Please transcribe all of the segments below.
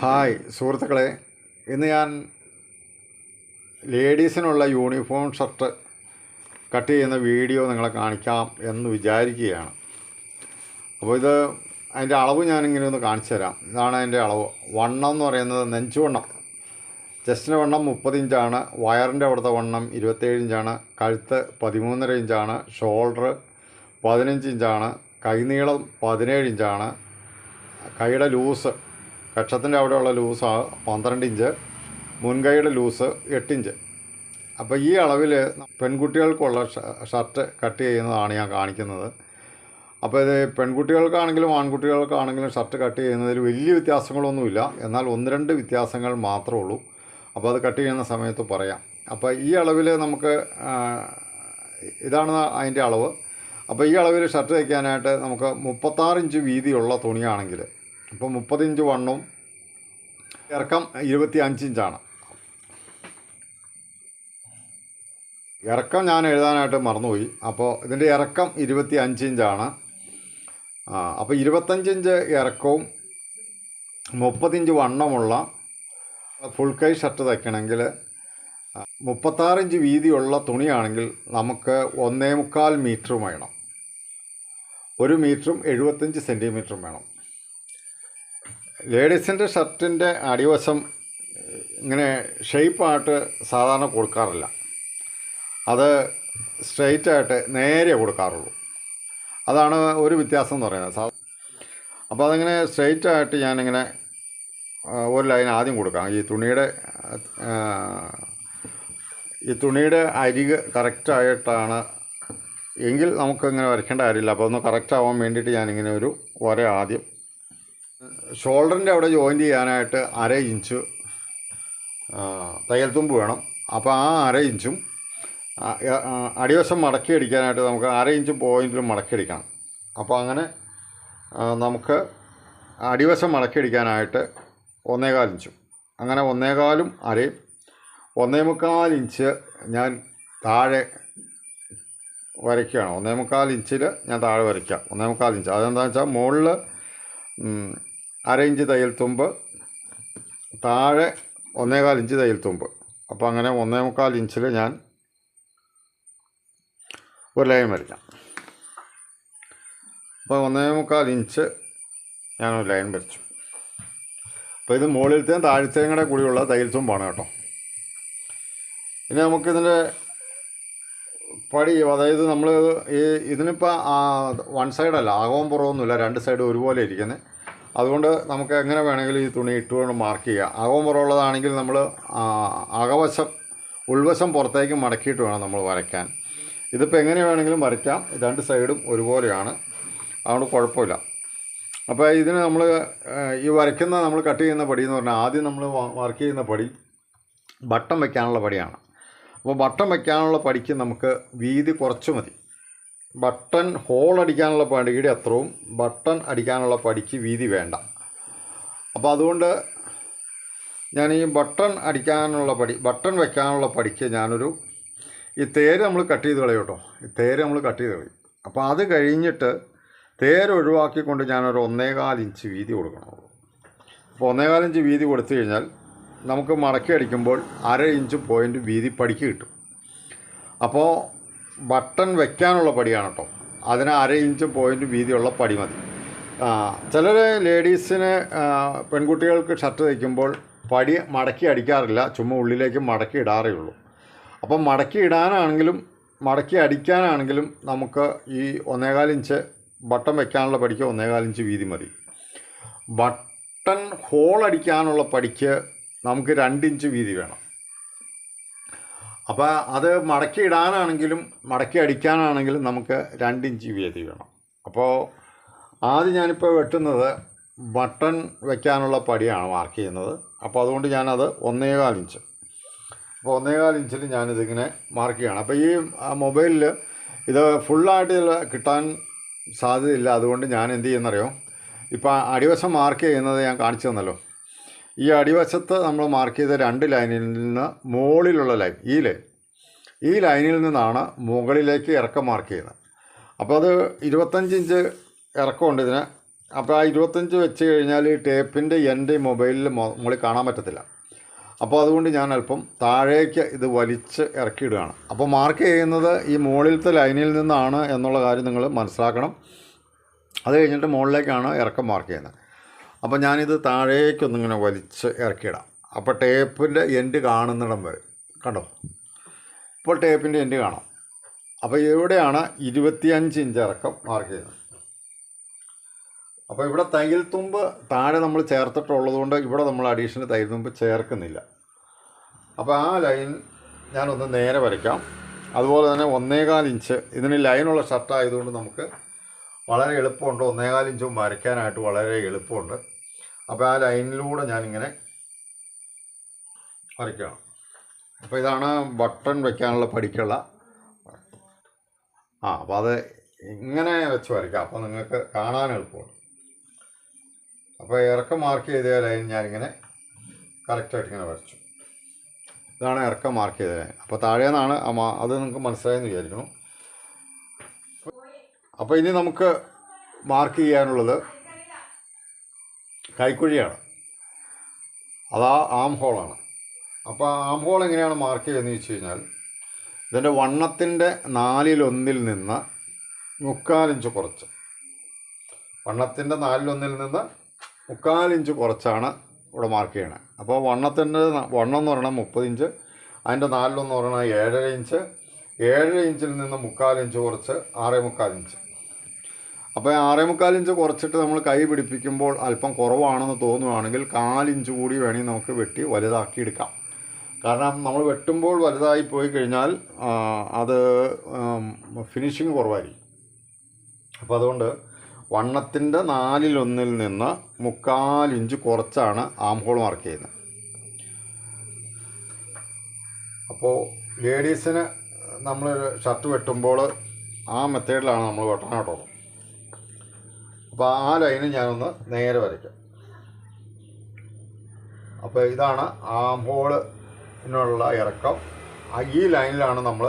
Hi സുഹൃത്തുക്കളെ, ഇന്ന് ഞാൻ ലേഡീസിനുള്ള യൂണിഫോം ഷർട്ട് കട്ട് ചെയ്യുന്ന വീഡിയോ നിങ്ങളെ കാണിക്കാം എന്ന് വിചാരിക്കുകയാണ്. അപ്പോൾ അതിൻ്റെ അളവ് ഞാനിങ്ങനെ ഒന്ന് കാണിച്ചു തരാം. ഇതാണ് അതിൻ്റെ അളവ്. വണ്ണം എന്ന് പറയുന്നത് നെഞ്ചുവണ്ണം, ചെസ്റ്റിൻ്റെ വണ്ണം 30 ഇഞ്ചാണ്. വയറിൻ്റെ അവിടുത്തെ വണ്ണം 27 ഇഞ്ചാണ്. കഴുത്ത് 13.5 ഇഞ്ചാണ്. ഷോൾഡർ 15 ഇഞ്ചാണ്. കൈനീളം 17 ഇഞ്ചാണ്. കൈയുടെ ലൂസ്, കക്ഷത്തിൻ്റെ അവിടെയുള്ള ലൂസ് 12 ഇഞ്ച്. മുൻകൈയുടെ ലൂസ് 8 ഇഞ്ച്. അപ്പോൾ ഈ അളവിൽ പെൺകുട്ടികൾക്കുള്ള ഷർട്ട് കട്ട് ചെയ്യുന്നതാണ് ഞാൻ കാണിക്കുന്നത്. അപ്പോൾ ഇത് പെൺകുട്ടികൾക്കാണെങ്കിലും ആൺകുട്ടികൾക്കാണെങ്കിലും ഷർട്ട് കട്ട് ചെയ്യുന്നതിൽ വലിയ വ്യത്യാസങ്ങളൊന്നുമില്ല. എന്നാൽ 1-2 വ്യത്യാസങ്ങൾ മാത്രമേ ഉള്ളൂ. അപ്പോൾ അത് കട്ട് ചെയ്യുന്ന സമയത്ത് പറയാം. അപ്പോൾ ഈ അളവിൽ നമുക്ക് ഇതാണ് അതിൻ്റെ അളവ്. അപ്പോൾ ഈ അളവിൽ ഷർട്ട് തയ്ക്കാനായിട്ട് നമുക്ക് 36 ഇഞ്ച് വീതിയുള്ള തുണിയാണെങ്കിൽ, ഇപ്പോൾ 30 ഇഞ്ച് വണ്ണവും ഇറക്കം 25 ഇഞ്ചാണ്. ഇറക്കം ഞാൻ എഴുതാനായിട്ട് മറന്നുപോയി. അപ്പോൾ ഇതിൻ്റെ ഇറക്കം 25 ഇഞ്ചാണ്. അപ്പോൾ 25 ഇഞ്ച് ഇറക്കവും 30 ഇഞ്ച് വണ്ണമുള്ള ഫുൾ കൈ ഷർട്ട് തയ്ക്കണമെങ്കിൽ 36 ഇഞ്ച് വീതിയുള്ള തുണിയാണെങ്കിൽ നമുക്ക് 1.25 മീറ്ററും വേണം. 1 മീറ്ററും 75 സെൻറ്റിമീറ്ററും വേണം. ലേഡീസിൻ്റെ ഷർട്ടിൻ്റെ അടിവശം ഇങ്ങനെ ഷേപ്പായിട്ട് സാധാരണ കൊടുക്കാറില്ല. അത് സ്ട്രെയിറ്റായിട്ട് നേരെ കൊടുക്കാറുള്ളൂ. അതാണ് ഒരു വ്യത്യാസം എന്ന് പറയുന്നത്. അപ്പോൾ അതിങ്ങനെ സ്ട്രെയിറ്റായിട്ട് ഞാനിങ്ങനെ ഒരു ലൈൻ ആദ്യം കൊടുക്കാം. ഈ തുണിയുടെ അരിക് കറക്റ്റായിട്ടാണ് എങ്കിൽ നമുക്കിങ്ങനെ വരയ്ക്കേണ്ട കാര്യമില്ല. അപ്പോൾ ഒന്ന് കറക്റ്റ് ആവാൻ വേണ്ടിയിട്ട് ഞാനിങ്ങനെ ഒരു വര ആദ്യം. ഷോൾഡറിൻ്റെ അവിടെ ജോയിൻ്റ് ചെയ്യാനായിട്ട് 1/2 ഇഞ്ച് തയ്യൽ തുമ്പ് വേണം. അപ്പോൾ ആ 1/2 ഇഞ്ചും അടിവശം മടക്കി അടിക്കാനായിട്ട് നമുക്ക് 1/2 ഇഞ്ച് പോയിൻറ്റിലും മടക്കി അടിക്കണം. അപ്പോൾ അങ്ങനെ നമുക്ക് അടിവശം മടക്കി അടിക്കാനായിട്ട് 1.25 ഇഞ്ചും, അങ്ങനെ 1.25ഉം 1/2, 1.25 ഇഞ്ച് ഞാൻ താഴെ വരയ്ക്കുകയാണ്. 1.25 ഇഞ്ചിൽ ഞാൻ താഴെ വരയ്ക്കാം. 1.25 ഇഞ്ച് അതെന്താണെന്ന് വെച്ചാൽ മുകളിൽ 1/2 ഇഞ്ച് തയ്യൽ തുമ്പ്, താഴെ 1.25 ഇഞ്ച് തയ്യൽ തുമ്പ്. അപ്പോൾ അങ്ങനെ 1.25 ഇഞ്ചിൽ ഞാൻ ഒരു ലൈൻ വരയ്ക്കാം. അപ്പോൾ 1.25 ഇഞ്ച് ഞാനൊരു ലൈൻ വരച്ചു. അപ്പോൾ ഇത് മുകളിലത്തെയും താഴത്തെയും കൂടെ കൂടിയുള്ള തയ്യൽ തുമ്പാണ് കേട്ടോ. ഇനി നമുക്കിതിൻ്റെ പടി, അതായത് നമ്മൾ ഇതിനിപ്പോൾ വൺ സൈഡല്ല, ആകവും പുറമൊന്നുമില്ല, 2 സൈഡ് ഒരുപോലെ ഇരിക്കുന്നത്. അതുകൊണ്ട് നമുക്ക് എങ്ങനെ വേണമെങ്കിലും ഈ തുണി ഇട്ടുകൊണ്ട് മാർക്ക് ചെയ്യാം. ആകവും പുറമുള്ളതാണെങ്കിൽ നമ്മൾ അകവശം, ഉൾവശം പുറത്തേക്ക് മടക്കിയിട്ട് വേണം നമ്മൾ വരയ്ക്കാൻ. ഇതിപ്പോൾ എങ്ങനെ വേണമെങ്കിലും വരയ്ക്കാം. 2 സൈഡും ഒരുപോലെയാണ്, അതുകൊണ്ട് കുഴപ്പമില്ല. അപ്പോൾ ഇതിന് നമ്മൾ ഈ വരയ്ക്കുന്ന, നമ്മൾ കട്ട് ചെയ്യുന്ന പടി എന്ന് പറഞ്ഞാൽ ആദ്യം നമ്മൾ വർക്ക് ചെയ്യുന്ന പടി ബട്ടൺ വയ്ക്കാനുള്ള പടിയാണ്. അപ്പോൾ ബട്ടൺ വയ്ക്കാനുള്ള പടിക്ക് നമുക്ക് വീതി കുറച്ച് മതി. ബട്ടൺ ഹോൾ അടിക്കാനുള്ള പടിയുടെ അത്രയും ബട്ടൺ അടിക്കാനുള്ള പടിക്ക് വീതി വേണ്ട. അപ്പോൾ അതുകൊണ്ട് ഞാൻ ഈ ബട്ടൺ വയ്ക്കാനുള്ള പടിക്ക് ഞാനൊരു, ഈ തേര് നമ്മൾ കട്ട് ചെയ്ത് കളയും കേട്ടോ. ഈ തേര് നമ്മൾ കട്ട് ചെയ്ത് കളയും. അപ്പോൾ അത് കഴിഞ്ഞിട്ട് തേര് ഒഴിവാക്കിക്കൊണ്ട് ഞാനൊരു 1.25 ഇഞ്ച് വീതി കൊടുക്കണം. അപ്പോൾ 1.25 ഇഞ്ച് വീതി കൊടുത്തു കഴിഞ്ഞാൽ നമുക്ക് മടക്കി അടിക്കുമ്പോൾ 1/2 ഇഞ്ച് പോയിൻ്റ് വീതി പടിക്ക് കിട്ടും. അപ്പോൾ ബട്ടൺ വയ്ക്കാനുള്ള പടിയാണ് കേട്ടോ. അതിന് 1/2 ഇഞ്ച് പോയിൻ്റ് വീതിയുള്ള പടി മതി. ചിലർ ലേഡീസിന്, പെൺകുട്ടികൾക്ക് ഷർട്ട് തയ്ക്കുമ്പോൾ പടി മടക്കി അടിക്കാറില്ല, ചുമ്മാ ഉള്ളിലേക്ക് മടക്കി ഇടാറേ ഉള്ളൂ. അപ്പം മടക്കി ഇടാനാണെങ്കിലും മടക്കി അടിക്കാനാണെങ്കിലും നമുക്ക് ഈ 1.25 ഇഞ്ച് ബട്ടൺ വയ്ക്കാനുള്ള പടിക്ക് 1.25 ഇഞ്ച് വീതി മതി. ബട്ടൺ ഹോൾ അടിക്കാനുള്ള പടിക്ക് നമുക്ക് 2 ഇഞ്ച് വീതി വേണം. അപ്പോൾ അത് മടക്കി ഇടാനാണെങ്കിലും മടക്കി അടിക്കാനാണെങ്കിലും നമുക്ക് 2 ഇഞ്ച് വീതി വേണം. അപ്പോൾ ആദ്യം ഞാനിപ്പോൾ വെട്ടുന്നത് ബട്ടൺ വയ്ക്കാനുള്ള പടിയാണ് മാർക്ക് ചെയ്യുന്നത്. അപ്പോൾ അതുകൊണ്ട് ഞാനത് 1.25 ഇഞ്ച്, അപ്പോൾ 1.25 ഇഞ്ചിൽ ഞാനിതിങ്ങനെ മാർക്ക് ചെയ്യണം. അപ്പോൾ ഈ മൊബൈലിൽ ഇത് ഫുള്ളായിട്ട് കിട്ടാൻ സാധ്യതയില്ല. അതുകൊണ്ട് ഞാൻ എന്ത് ചെയ്യുന്നറിയോ, ഇപ്പോൾ അടിവശം മാർക്ക് ചെയ്യുന്നത് ഞാൻ കാണിച്ചു തന്നല്ലോ. ഈ അടിവശത്ത് നമ്മൾ മാർക്ക് ചെയ്ത 2 ലൈനിൽ നിന്ന് മുകളിലുള്ള ലൈൻ, ഈ ലൈനിൽ നിന്നാണ് മുകളിലേക്ക് ഇറക്കം മാർക്ക് ചെയ്യുന്നത്. അപ്പോൾ അത് 25 ഇഞ്ച് ഇറക്കമുണ്ട് ഇതിന്. അപ്പോൾ ആ 25 വെച്ച് കഴിഞ്ഞാൽ ഈ ടേപ്പിൻ്റെ എൻ്റെ മൊബൈലിൽ മുകളിൽ കാണാൻ പറ്റത്തില്ല. അപ്പോൾ അതുകൊണ്ട് ഞാൻ അല്പം താഴേക്ക് ഇത് വലിച്ച് ഇറക്കിയിടുകയാണ്. അപ്പോൾ മാർക്ക് ചെയ്യുന്നത് ഈ മുകളിലത്തെ ലൈനിൽ നിന്നാണ് എന്നുള്ള കാര്യം നിങ്ങൾ മനസ്സിലാക്കണം. അത് കഴിഞ്ഞിട്ട് മുകളിലേക്കാണ് ഇറക്കം മാർക്ക് ചെയ്യുന്നത്. അപ്പോൾ ഞാനിത് താഴേക്കൊന്നിങ്ങനെ വലിച്ച് ഇറക്കിയിടാം. അപ്പോൾ ടേപ്പിൻ്റെ എൻഡ് കാണുന്നിടം വരെ കണ്ടോ. ഇപ്പോൾ ടേപ്പിൻ്റെ എൻഡ് കാണാം. അപ്പോൾ ഇവിടെയാണ് 25 ഇഞ്ച് ഇറക്കം മാർക്ക് ചെയ്യുന്നത്. അപ്പോൾ ഇവിടെ തയ്യൽ തുമ്പ് താഴെ നമ്മൾ ചേർത്തിട്ടുള്ളത് കൊണ്ട് ഇവിടെ നമ്മൾ അഡീഷണൽ തയ്യൽ തുമ്പ് ചേർക്കുന്നില്ല. അപ്പോൾ ആ ലൈൻ ഞാനൊന്ന് നേരെ വരയ്ക്കാം. അതുപോലെ തന്നെ 1.25 ഇഞ്ച്, ഇതിന് ലൈനുള്ള ഷർട്ടായതുകൊണ്ട് നമുക്ക് വളരെ എളുപ്പമുണ്ട്. 1.25 ഇഞ്ചും വരയ്ക്കാനായിട്ട് വളരെ എളുപ്പമുണ്ട്. അപ്പോൾ ആ ലൈനിലൂടെ ഞാനിങ്ങനെ വരയ്ക്കണം. അപ്പോൾ ഇതാണ് ബട്ടൺ വയ്ക്കാനുള്ള പടിക്കുള്ള. അപ്പോൾ അത് ഇങ്ങനെ വെച്ച് വരയ്ക്കാം. അപ്പോൾ നിങ്ങൾക്ക് കാണാൻ എളുപ്പമുണ്ട്. അപ്പോൾ ഇറക്കം മാർക്ക് ചെയ്ത ലൈൻ ഞാനിങ്ങനെ കറക്റ്റായിട്ട് ഇങ്ങനെ വരച്ചു. ഇതാണ് ഇറക്കം മാർക്ക് ചെയ്ത ലൈൻ. അപ്പോൾ താഴെ നിന്നാണ് അത് നിങ്ങൾക്ക് മനസ്സിലായെന്ന് വിചാരിക്കണം. അപ്പോൾ ഇനി നമുക്ക് മാർക്ക് ചെയ്യാനുള്ളത് കൈക്കുഴിയാണ്. അതാ ആം ഹോളാണ്. അപ്പോൾ ആം ഹോൾ എങ്ങനെയാണ് മാർക്ക് ചെയ്യുന്നതെന്ന് വെച്ച് കഴിഞ്ഞാൽ ഇതിൻ്റെ വണ്ണത്തിൻ്റെ 1/4 നിന്ന് 3/4 ഇഞ്ച് കുറച്ച്, വണ്ണത്തിൻ്റെ 1/4 നിന്ന് 3/4 ഇഞ്ച് കുറച്ചാണ് ഇവിടെ മാർക്ക് ചെയ്യണത്. അപ്പോൾ വണ്ണത്തിൻ്റെ വണ്ണം എന്ന് പറയുന്നത് 30 ഇഞ്ച്, അതിൻ്റെ 4 എന്ന് പറയുന്നത് 7.5 ഇഞ്ച്. 7.5 ഇഞ്ചിൽ നിന്ന് 3/4 ഇഞ്ച് കുറച്ച് 6.25 ഇഞ്ച്. അപ്പോൾ 6.25 ഇഞ്ച് കുറച്ചിട്ട് നമ്മൾ കൈ പിടിപ്പിക്കുമ്പോൾ അല്പം കുറവാണെന്ന് തോന്നുകയാണെങ്കിൽ 4 ഇഞ്ച് കൂടി വേണമെങ്കിൽ നമുക്ക് വെട്ടി വലുതാക്കി എടുക്കാം. കാരണം നമ്മൾ വെട്ടുമ്പോൾ വലുതായി പോയി കഴിഞ്ഞാൽ അത് ഫിനിഷിങ് കുറവായിരിക്കും. അപ്പോൾ അതുകൊണ്ട് വണ്ണത്തിൻ്റെ 1/4 നിന്ന് 3/4 ഇഞ്ച് കുറച്ചാണ് ആം ഹോൾ മാർക്ക് ചെയ്യുന്നത്. അപ്പോൾ ലേഡീസിന് നമ്മൾ ഷർട്ട് വെട്ടുമ്പോൾ ആ മെത്തേഡിലാണ് നമ്മൾ വെട്ടണം കേട്ടോ. അപ്പോൾ ആ ലൈന് ഞാനൊന്ന് നേരെ വരയ്ക്കാം. അപ്പോൾ ഇതാണ് ആം ഹോളിനുള്ള ഇറക്കം. ഈ ലൈനിലാണ് നമ്മൾ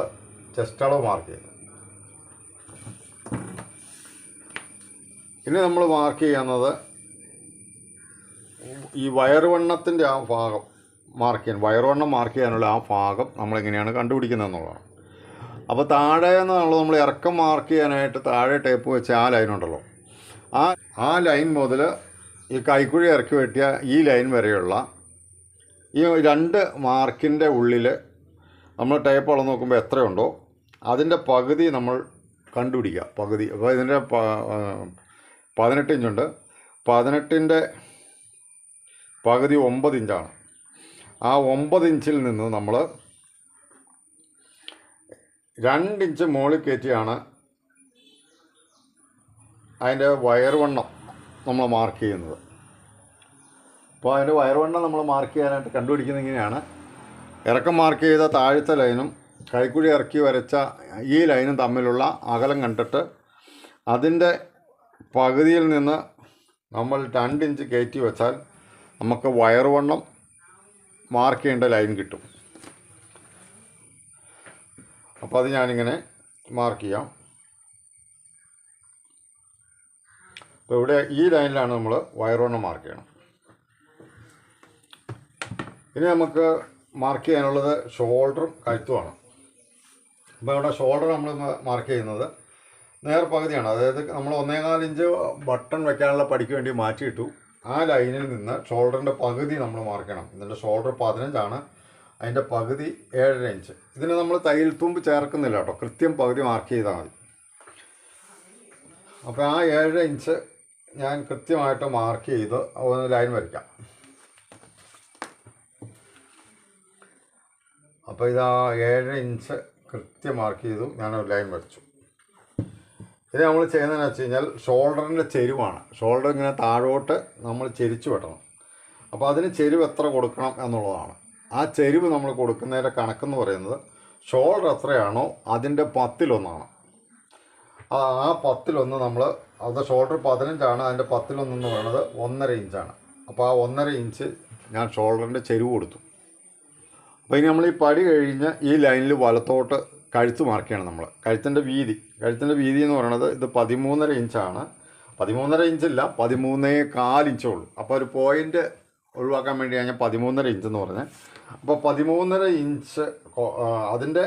ചെസ്റ്റ് അളവ് മാർക്ക് ചെയ്യുന്നത്. ഇനി നമ്മൾ മാർക്ക് ചെയ്യുന്നത് ഈ വയറുവണ്ണത്തിൻ്റെ ആ ഭാഗം മാർക്ക് ചെയ്യാൻ, വയറുവണ്ണം മാർക്ക് ചെയ്യാനുള്ള ആ ഭാഗം നമ്മളെങ്ങനെയാണ് കണ്ടുപിടിക്കുന്നത് എന്നുള്ളതാണ്. അപ്പോൾ താഴെ നിന്നുള്ളത് നമ്മൾ ഇറക്കം മാർക്ക് ചെയ്യാനായിട്ട് താഴെ ടേപ്പ് വെച്ച ആ ലൈനുണ്ടല്ലോ, ആ ലൈൻ മുതൽ ഈ കൈക്കുഴി ഇറക്കി വെട്ടിയ ഈ ലൈൻ വരെയുള്ള ഈ 2 മാർക്കിൻ്റെ ഉള്ളിൽ നമ്മൾ ടേപ്പ് അളന്ന് നോക്കുമ്പോൾ എത്രയുണ്ടോ അതിൻ്റെ പകുതി നമ്മൾ കണ്ടുപിടിക്കുക. പകുതി. അപ്പോൾ ഇതിൻ്റെ 18 ഇഞ്ചുണ്ട്. 18ൻ്റെ പകുതി 9 ഇഞ്ചാണ്. ആ 9 ഇഞ്ചിൽ നിന്ന് നമ്മൾ 2 ഇഞ്ച് മുകളിൽ കയറ്റിയാണ് അതിൻ്റെ വയറുവണ്ണം നമ്മൾ മാർക്ക് ചെയ്യുന്നത്. അപ്പോൾ അതിൻ്റെ വയറുവണ്ണം നമ്മൾ മാർക്ക് ചെയ്യാനായിട്ട് കണ്ടുപിടിക്കുന്നത് ഇങ്ങനെയാണ്. ഇറക്കം മാർക്ക് ചെയ്ത താഴത്തെ ലൈനും കൈക്കുഴി ഇറക്കി വരച്ച ഈ ലൈനും തമ്മിലുള്ള അകലം കണ്ടിട്ട് അതിൻ്റെ പകുതിയിൽ നിന്ന് നമ്മൾ 2 ഇഞ്ച് കയറ്റി വെച്ചാൽ നമുക്ക് വയറുവണ്ണം മാർക്ക് ചെയ്യേണ്ട ലൈൻ കിട്ടും. അപ്പോൾ അത് ഞാനിങ്ങനെ മാർക്ക് ചെയ്യാം. അപ്പോൾ ഇവിടെ ഈ ലൈനിലാണ് നമ്മൾ വയറുവണ്ണം മാർക്ക് ചെയ്യണം. ഇനി നമുക്ക് മാർക്ക് ചെയ്യാനുള്ളത് ഷോൾഡറും കഴുത്തുമാണ്. അപ്പോൾ ഇവിടെ ഷോൾഡർ നമ്മൾ മാർക്ക് ചെയ്യുന്നത് നേർപകുതിയാണ്. അതായത് നമ്മൾ 1.25 ഇഞ്ച് ബട്ടൺ വയ്ക്കാനുള്ള പടിക്ക് വേണ്ടി മാറ്റിയിട്ടു. ആ ലൈനിൽ നിന്ന് ഷോൾഡറിൻ്റെ പകുതി നമ്മൾ മാർക്ക് ചെയ്യണം. ഇതിൻ്റെ ഷോൾഡർ 15 ആണ്, അതിൻ്റെ പകുതി 7.5 ഇഞ്ച്. ഇതിന് നമ്മൾ തയ്യൽ തുമ്പ് ചേർക്കുന്നില്ല കേട്ടോ, കൃത്യം പകുതി മാർക്ക് ചെയ്താൽ മതി. അപ്പോൾ ആ 7.5 ഇഞ്ച് ഞാൻ കൃത്യമായിട്ട് മാർക്ക് ചെയ്ത് ലൈൻ വരയ്ക്കാം. അപ്പോൾ ഇതാ 7 ഇഞ്ച് കൃത്യം മാർക്ക് ചെയ്തു, ഞാനൊരു ലൈൻ വരച്ചു. ഇത് നമ്മൾ ചെയ്യുന്നതെന്ന് വെച്ച് കഴിഞ്ഞാൽ ഷോൾഡറിൻ്റെ ചെരുവാണ്. ഷോൾഡർ ഇങ്ങനെ താഴോട്ട് നമ്മൾ ചെരിച്ച് വെട്ടണം. അപ്പോൾ അതിന് ചെരുവ് എത്ര കൊടുക്കണം എന്നുള്ളതാണ്. ആ ചെരുവ് നമ്മൾ കൊടുക്കുന്നതിൻ്റെ കണക്കെന്ന് പറയുന്നത് ഷോൾഡർ എത്രയാണോ അതിൻ്റെ 10-1 ആ 10-1 നമ്മൾ, അത് ഷോൾഡർ 15 ആണ്, അതിൻ്റെ 10-1 എന്ന് പറയുന്നത് 1.5 ഇഞ്ചാണ്. അപ്പോൾ ആ 1.5 ഇഞ്ച് ഞാൻ ഷോൾഡറിൻ്റെ ചെരുവ് കൊടുത്തു. അപ്പോൾ ഇനി നമ്മൾ ഈ പടി കഴിഞ്ഞ് ഈ ലൈനിൽ വലത്തോട്ട് കഴുത്ത് മാർക്ക് ചെയ്യണം നമ്മൾ. കഴുത്തിൻ്റെ വീതി എന്ന് പറയുന്നത് ഇത് 13.5 ഇഞ്ചാണ്. 13.5 ഇഞ്ചില്ല, 13.25 ഇഞ്ചുള്ളൂ. അപ്പോൾ ഒരു പോയിൻ്റ് ഒഴിവാക്കാൻ വേണ്ടി ഞാൻ 13.5 ഇഞ്ച് എന്ന് പറഞ്ഞത്. അപ്പോൾ 13.5 ഇഞ്ച് അതിൻ്റെ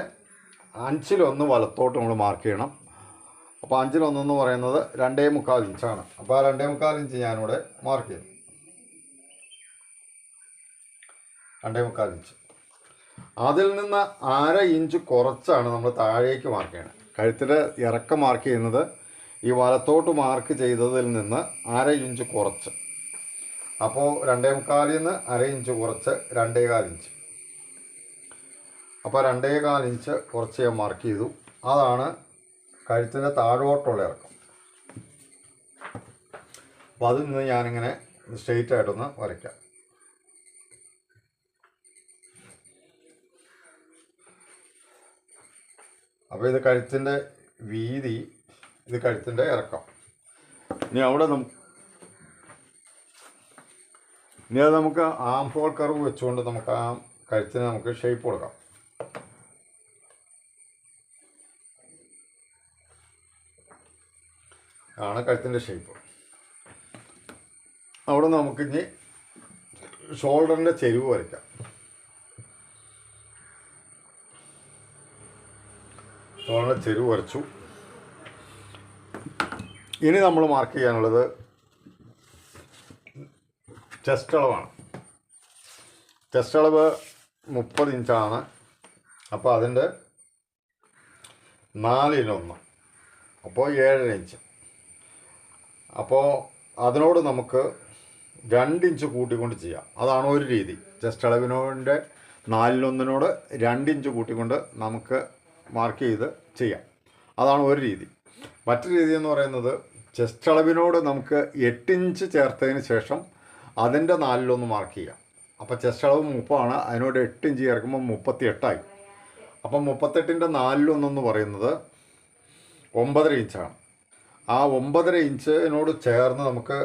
5-1 വലത്തോട്ട് നമ്മൾ മാർക്ക് ചെയ്യണം. അപ്പോൾ 5-1 എന്ന് പറയുന്നത് 2.25 ഇഞ്ചാണ്. അപ്പോൾ ആ 2.25 ഇഞ്ച് ഞാനിവിടെ മാർക്ക് ചെയ്യും. 2.25 ഇഞ്ച്. അതിൽ നിന്ന് 1/2 ഇഞ്ച് കുറച്ചാണ് നമ്മൾ താഴേക്ക് മാർക്ക് ചെയ്യണം. കഴുത്തിൻ്റെ ഇറക്കം മാർക്ക് ചെയ്യുന്നത് ഈ വലത്തോട്ട് മാർക്ക് ചെയ്തതിൽ നിന്ന് 1/2 ഇഞ്ച് കുറച്ച്. അപ്പോൾ 2.25 നിന്ന് 1/2 ഇഞ്ച് കുറച്ച് 2.25 ഇഞ്ച്. അപ്പോൾ 2.25 ഇഞ്ച് കുറച്ച് ഞാൻ മാർക്ക് ചെയ്തു. അതാണ് കഴുത്തിൻ്റെ താഴോട്ടുള്ള ഇറക്കം. അപ്പോൾ അതിൽ നിന്ന് ഞാനിങ്ങനെ സ്ട്രെയിറ്റ് ആയിട്ടൊന്ന് വരയ്ക്കാം. അപ്പോൾ ഇത് കഴുത്തിൻ്റെ വീതി, ഇത് കഴുത്തിൻ്റെ ഇറക്കം. ഇനി അത് നമുക്ക് ആം ഹോൾ കർവ് വെച്ചുകൊണ്ട് നമുക്ക് ആ കഴുത്തിന് നമുക്ക് ഷേപ്പ് കൊടുക്കാം. ആണ് കഴുത്തിൻ്റെ ഷേപ്പ്. അവിടെ നമുക്കിനി ഷോൾഡറിൻ്റെ ചെരിവ് വരയ്ക്കാം. ഷോൾഡറിൻ്റെ ചെരിവ് വരച്ചു. ഇനി നമ്മൾ മാർക്ക് ചെയ്യാനുള്ളത് ചെസ്റ്റ് അളവാണ്. ചെസ്റ്റ് അളവ് 30 ഇഞ്ചാണ്. അപ്പോൾ അതിൻ്റെ 4-1, അപ്പോൾ 7.5 ഇഞ്ച്. അപ്പോൾ അതിനോട് നമുക്ക് 2 ഇഞ്ച് കൂട്ടിക്കൊണ്ട് ചെയ്യാം. അതാണ് ഒരു രീതി. ചെസ്റ്റ് അളവിനോട് 4-1 2 ഇഞ്ച് കൂട്ടിക്കൊണ്ട് നമുക്ക് മാർക്ക് ചെയ്ത് ചെയ്യാം. അതാണ് ഒരു രീതി. മറ്റൊരു രീതി എന്ന് പറയുന്നത് ചെസ്റ്റ് അളവിനോട് നമുക്ക് 8 ഇഞ്ച് ചേർത്തതിന് ശേഷം അതിൻ്റെ 4-1 മാർക്ക് ചെയ്യാം. അപ്പോൾ ചെസ്റ്റ് അളവ് 30 അതിനോട് 8 ഇഞ്ച് ചേർക്കുമ്പോൾ 38 ആയി. അപ്പം 38ൻ്റെ 4-1 എന്ന് പറയുന്നത് 9.5 ഇഞ്ചാണ്. ആ 9.5 ഇഞ്ചിനോട് ചേർന്ന് നമുക്ക്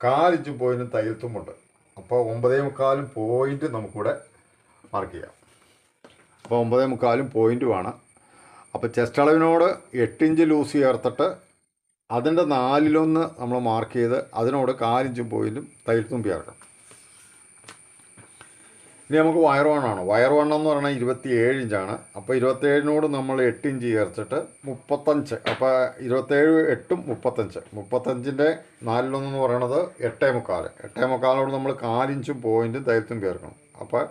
1/4 ഇഞ്ച് പോയിൻറ്റും തയ്യൽ തുമ്പുണ്ട്. അപ്പോൾ 9.25 പോയിൻറ്റ് നമുക്കിവിടെ മാർക്ക് ചെയ്യാം. അപ്പോൾ 9.25 പോയിൻറ്റുമാണ്. അപ്പോൾ ചെസ്റ്റ് അളവിനോട് 8 ഇഞ്ച് ലൂസ് ചേർത്തിട്ട് അതിൻ്റെ 4-1 നമ്മൾ മാർക്ക് ചെയ്ത് അതിനോട് 1/4 ഇഞ്ച് പോയിൻറ്റും തയ്യൽ തുമ്പി ചേർക്കണം. ഇനി നമുക്ക് വയർ വണ്ണാണ്. വയർ വണ്ണം എന്ന് പറഞ്ഞാൽ 27 ഇഞ്ചാണ്. അപ്പോൾ 27നോട് നമ്മൾ 8 ഇഞ്ച് ചേർത്തിട്ട് 35. അപ്പോൾ 27 8 35. 35ൻ്റെ 4-1 എന്ന് പറയുന്നത് 8.25. 8.25നോട് നമ്മൾ 1/4 ഇഞ്ചും പോയിൻറ്റും തയ്യൽ തുമ്പി ചേർക്കണം. അപ്പോൾ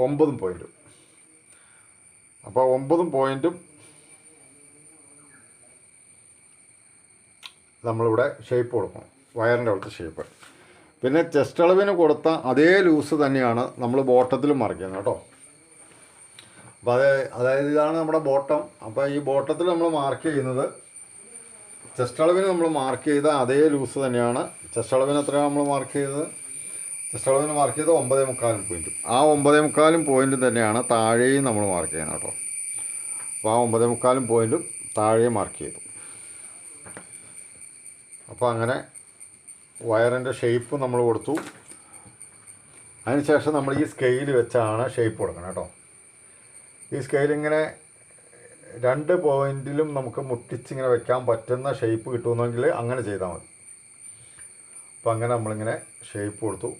9 പോയിൻറ്റും. അപ്പോൾ 9 പോയിൻറ്റും നമ്മളിവിടെ ഷേപ്പ് കൊടുക്കണം, വയറിൻ്റെ അവിടുത്തെ ഷേപ്പ്. പിന്നെ ചെസ്റ്റ് അളവിന് കൊടുത്ത അതേ ലൂസ് തന്നെയാണ് നമ്മൾ ബോട്ടത്തിലും മാർക്ക് ചെയ്യുന്നത് കേട്ടോ. അപ്പോൾ അതായത് ഇതാണ് നമ്മുടെ ബോട്ടം. അപ്പോൾ ഈ ബോട്ടത്തിൽ നമ്മൾ മാർക്ക് ചെയ്യുന്നത് ചെസ്റ്റ് അളവിന് നമ്മൾ മാർക്ക് ചെയ്ത അതേ ലൂസ് തന്നെയാണ്. ചെസ്റ്റ് അളവിന് എത്രയാണ് നമ്മൾ മാർക്ക് ചെയ്തത്? ചെസ്റ്റ് അളവിന് മാർക്ക് ചെയ്ത് 9.25 പോയിൻറ്റും. ആ 9.25 പോയിൻറ്റും തന്നെയാണ് താഴെയും നമ്മൾ മാർക്ക് ചെയ്യുന്നത് കേട്ടോ. അപ്പോൾ ആ 9.25 പോയിൻറ്റും താഴെ മാർക്ക് ചെയ്തു. അപ്പോൾ അങ്ങനെ വയറിൻ്റെ ഷേപ്പ് നമ്മൾ കൊടുത്തു. അതിനുശേഷം നമ്മൾ ഈ സ്കെയിൽ വെച്ചാണ് ഷേപ്പ് കൊടുക്കണം കേട്ടോ. ഈ സ്കെയിൽ ഇങ്ങനെ 2 പോയിൻറ്റിലും നമുക്ക് മുട്ടിച്ചിങ്ങനെ വെക്കാൻ പറ്റുന്ന ഷേപ്പ് കിട്ടുമെന്നെങ്കിൽ അങ്ങനെ ചെയ്താൽ മതി. അപ്പോൾ അങ്ങനെ നമ്മളിങ്ങനെ ഷേപ്പ് കൊടുത്തു.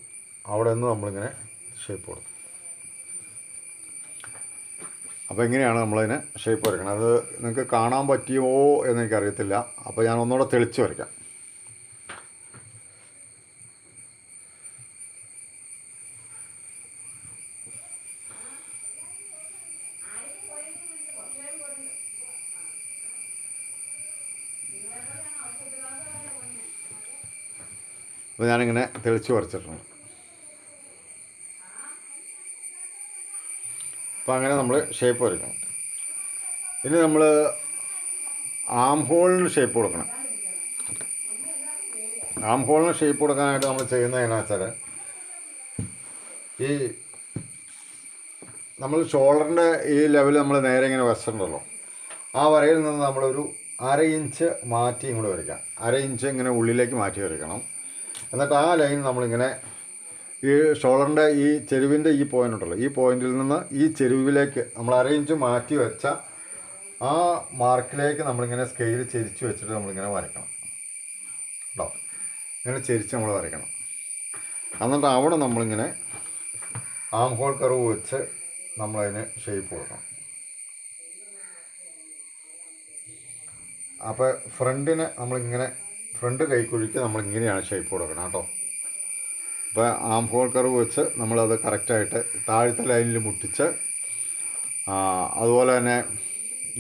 അവിടെ നിന്ന് നമ്മളിങ്ങനെ ഷേപ്പ് കൊടുത്തു. അപ്പോൾ എങ്ങനെയാണ് നമ്മളതിന് ഷേപ്പ് വരയ്ക്കണം, അത് നിങ്ങൾക്ക് കാണാൻ പറ്റിയോ എന്നെനിക്കറിയത്തില്ല. അപ്പോൾ ഞാൻ ഒന്നുകൂടെ തെളിച്ച് വരയ്ക്കാം. അപ്പോൾ ഞാനിങ്ങനെ തെളിച്ച് വരച്ചിട്ടുണ്ട്. അപ്പോൾ അങ്ങനെ നമ്മൾ ഷേപ്പ് വരയ്ക്കണം. ഇനി നമ്മൾ ആം ഹോളിന് ഷേപ്പ് കൊടുക്കണം. ആം ഹോളിന് ഷേപ്പ് കൊടുക്കാനായിട്ട് നമ്മൾ ചെയ്യുന്നത് എങ്ങനെയാണെന്ന് വെച്ചാൽ, ഈ നമ്മൾ ഷോൾഡറിൻ്റെ ഈ ലെവൽ നമ്മൾ നേരെ ഇങ്ങനെ വരച്ചിട്ടുണ്ടല്ലോ, ആ വരയിൽ നിന്ന് നമ്മളൊരു 1/2 ഇഞ്ച് മാറ്റി ഇങ്ങോട്ട് വരയ്ക്കാം. 1/2 ഇഞ്ച് ഇങ്ങനെ ഉള്ളിലേക്ക് മാറ്റി വരയ്ക്കണം. എന്നിട്ട് ആ ലൈൻ നമ്മളിങ്ങനെ ഈ ഷോൾഡറിൻ്റെ ഈ ചെരുവിൻ്റെ ഈ പോയിൻ്റ് ഉണ്ടല്ലോ, ഈ പോയിൻറ്റിൽ നിന്ന് ഈ ചെരുവിലേക്ക് നമ്മൾ 1/2 ഇഞ്ച് മാറ്റി വെച്ച ആ മാർക്കിലേക്ക് നമ്മളിങ്ങനെ സ്കെയിൽ ചെരിച്ച് വെച്ചിട്ട് നമ്മളിങ്ങനെ വരയ്ക്കണം. ഇങ്ങനെ ചെരിച്ച് നമ്മൾ വരയ്ക്കണം. എന്നിട്ട് അവിടെ നമ്മളിങ്ങനെ ആം ഹോൾ കർവ് വെച്ച് നമ്മളതിന് ഷേപ്പ് കൊടുക്കണം. അപ്പോൾ ഫ്രണ്ടിന് നമ്മളിങ്ങനെ ഫ്രണ്ട് കൈക്കുഴിക്ക് നമ്മളിങ്ങനെയാണ് ഷേപ്പ് കൊടുക്കണം കേട്ടോ. അപ്പോൾ ആം ഹോൾ കർവ് വെച്ച് നമ്മളത് കറക്റ്റായിട്ട് താഴത്തെ ലൈനിൽ മുട്ടിച്ച്, അതുപോലെ തന്നെ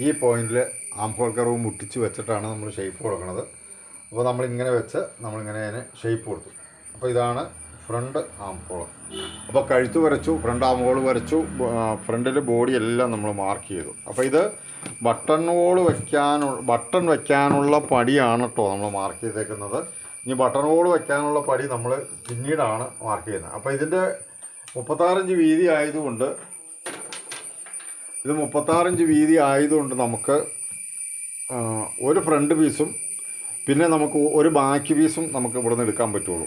ഈ പോയിന്റിൽ ആം ഹോൾ കർവ് മുട്ടിച്ച് വെച്ചിട്ടാണ് നമ്മൾ ഷേപ്പ് കൊടുക്കുന്നത്. അപ്പോൾ നമ്മളിങ്ങനെ വെച്ച് നമ്മളിങ്ങനെ അതിന് ഷേപ്പ് കൊടുത്തു. അപ്പോൾ ഇതാണ് ഫ്രണ്ട് ആം ഹോൾ. അപ്പോൾ കഴുത്ത് വരച്ചു, ഫ്രണ്ട് ആം ഹോൾ വരച്ചു, ഫ്രണ്ടിൽ ബോഡി എല്ലാം നമ്മൾ മാർക്ക് ചെയ്തു. അപ്പോൾ ഇത് ബട്ടൺ വയ്ക്കാനുള്ള പടിയാണ് കേട്ടോ നമ്മൾ മാർക്ക് ചെയ്തേക്കുന്നത്. ഇനി ബട്ടൺ ഹോൾ വയ്ക്കാനുള്ള പടി നമ്മൾ പിന്നീടാണ് മാർക്ക് ചെയ്യുന്നത്. അപ്പോൾ ഇതിൻ്റെ 36 ഇഞ്ച് വീതി ആയതുകൊണ്ട് നമുക്ക് ഒരു ഫ്രണ്ട് പീസും പിന്നെ നമുക്ക് ഒരു ബാക്ക് പീസും നമുക്ക് ഇവിടെ നിന്ന് എടുക്കാൻ പറ്റുള്ളൂ.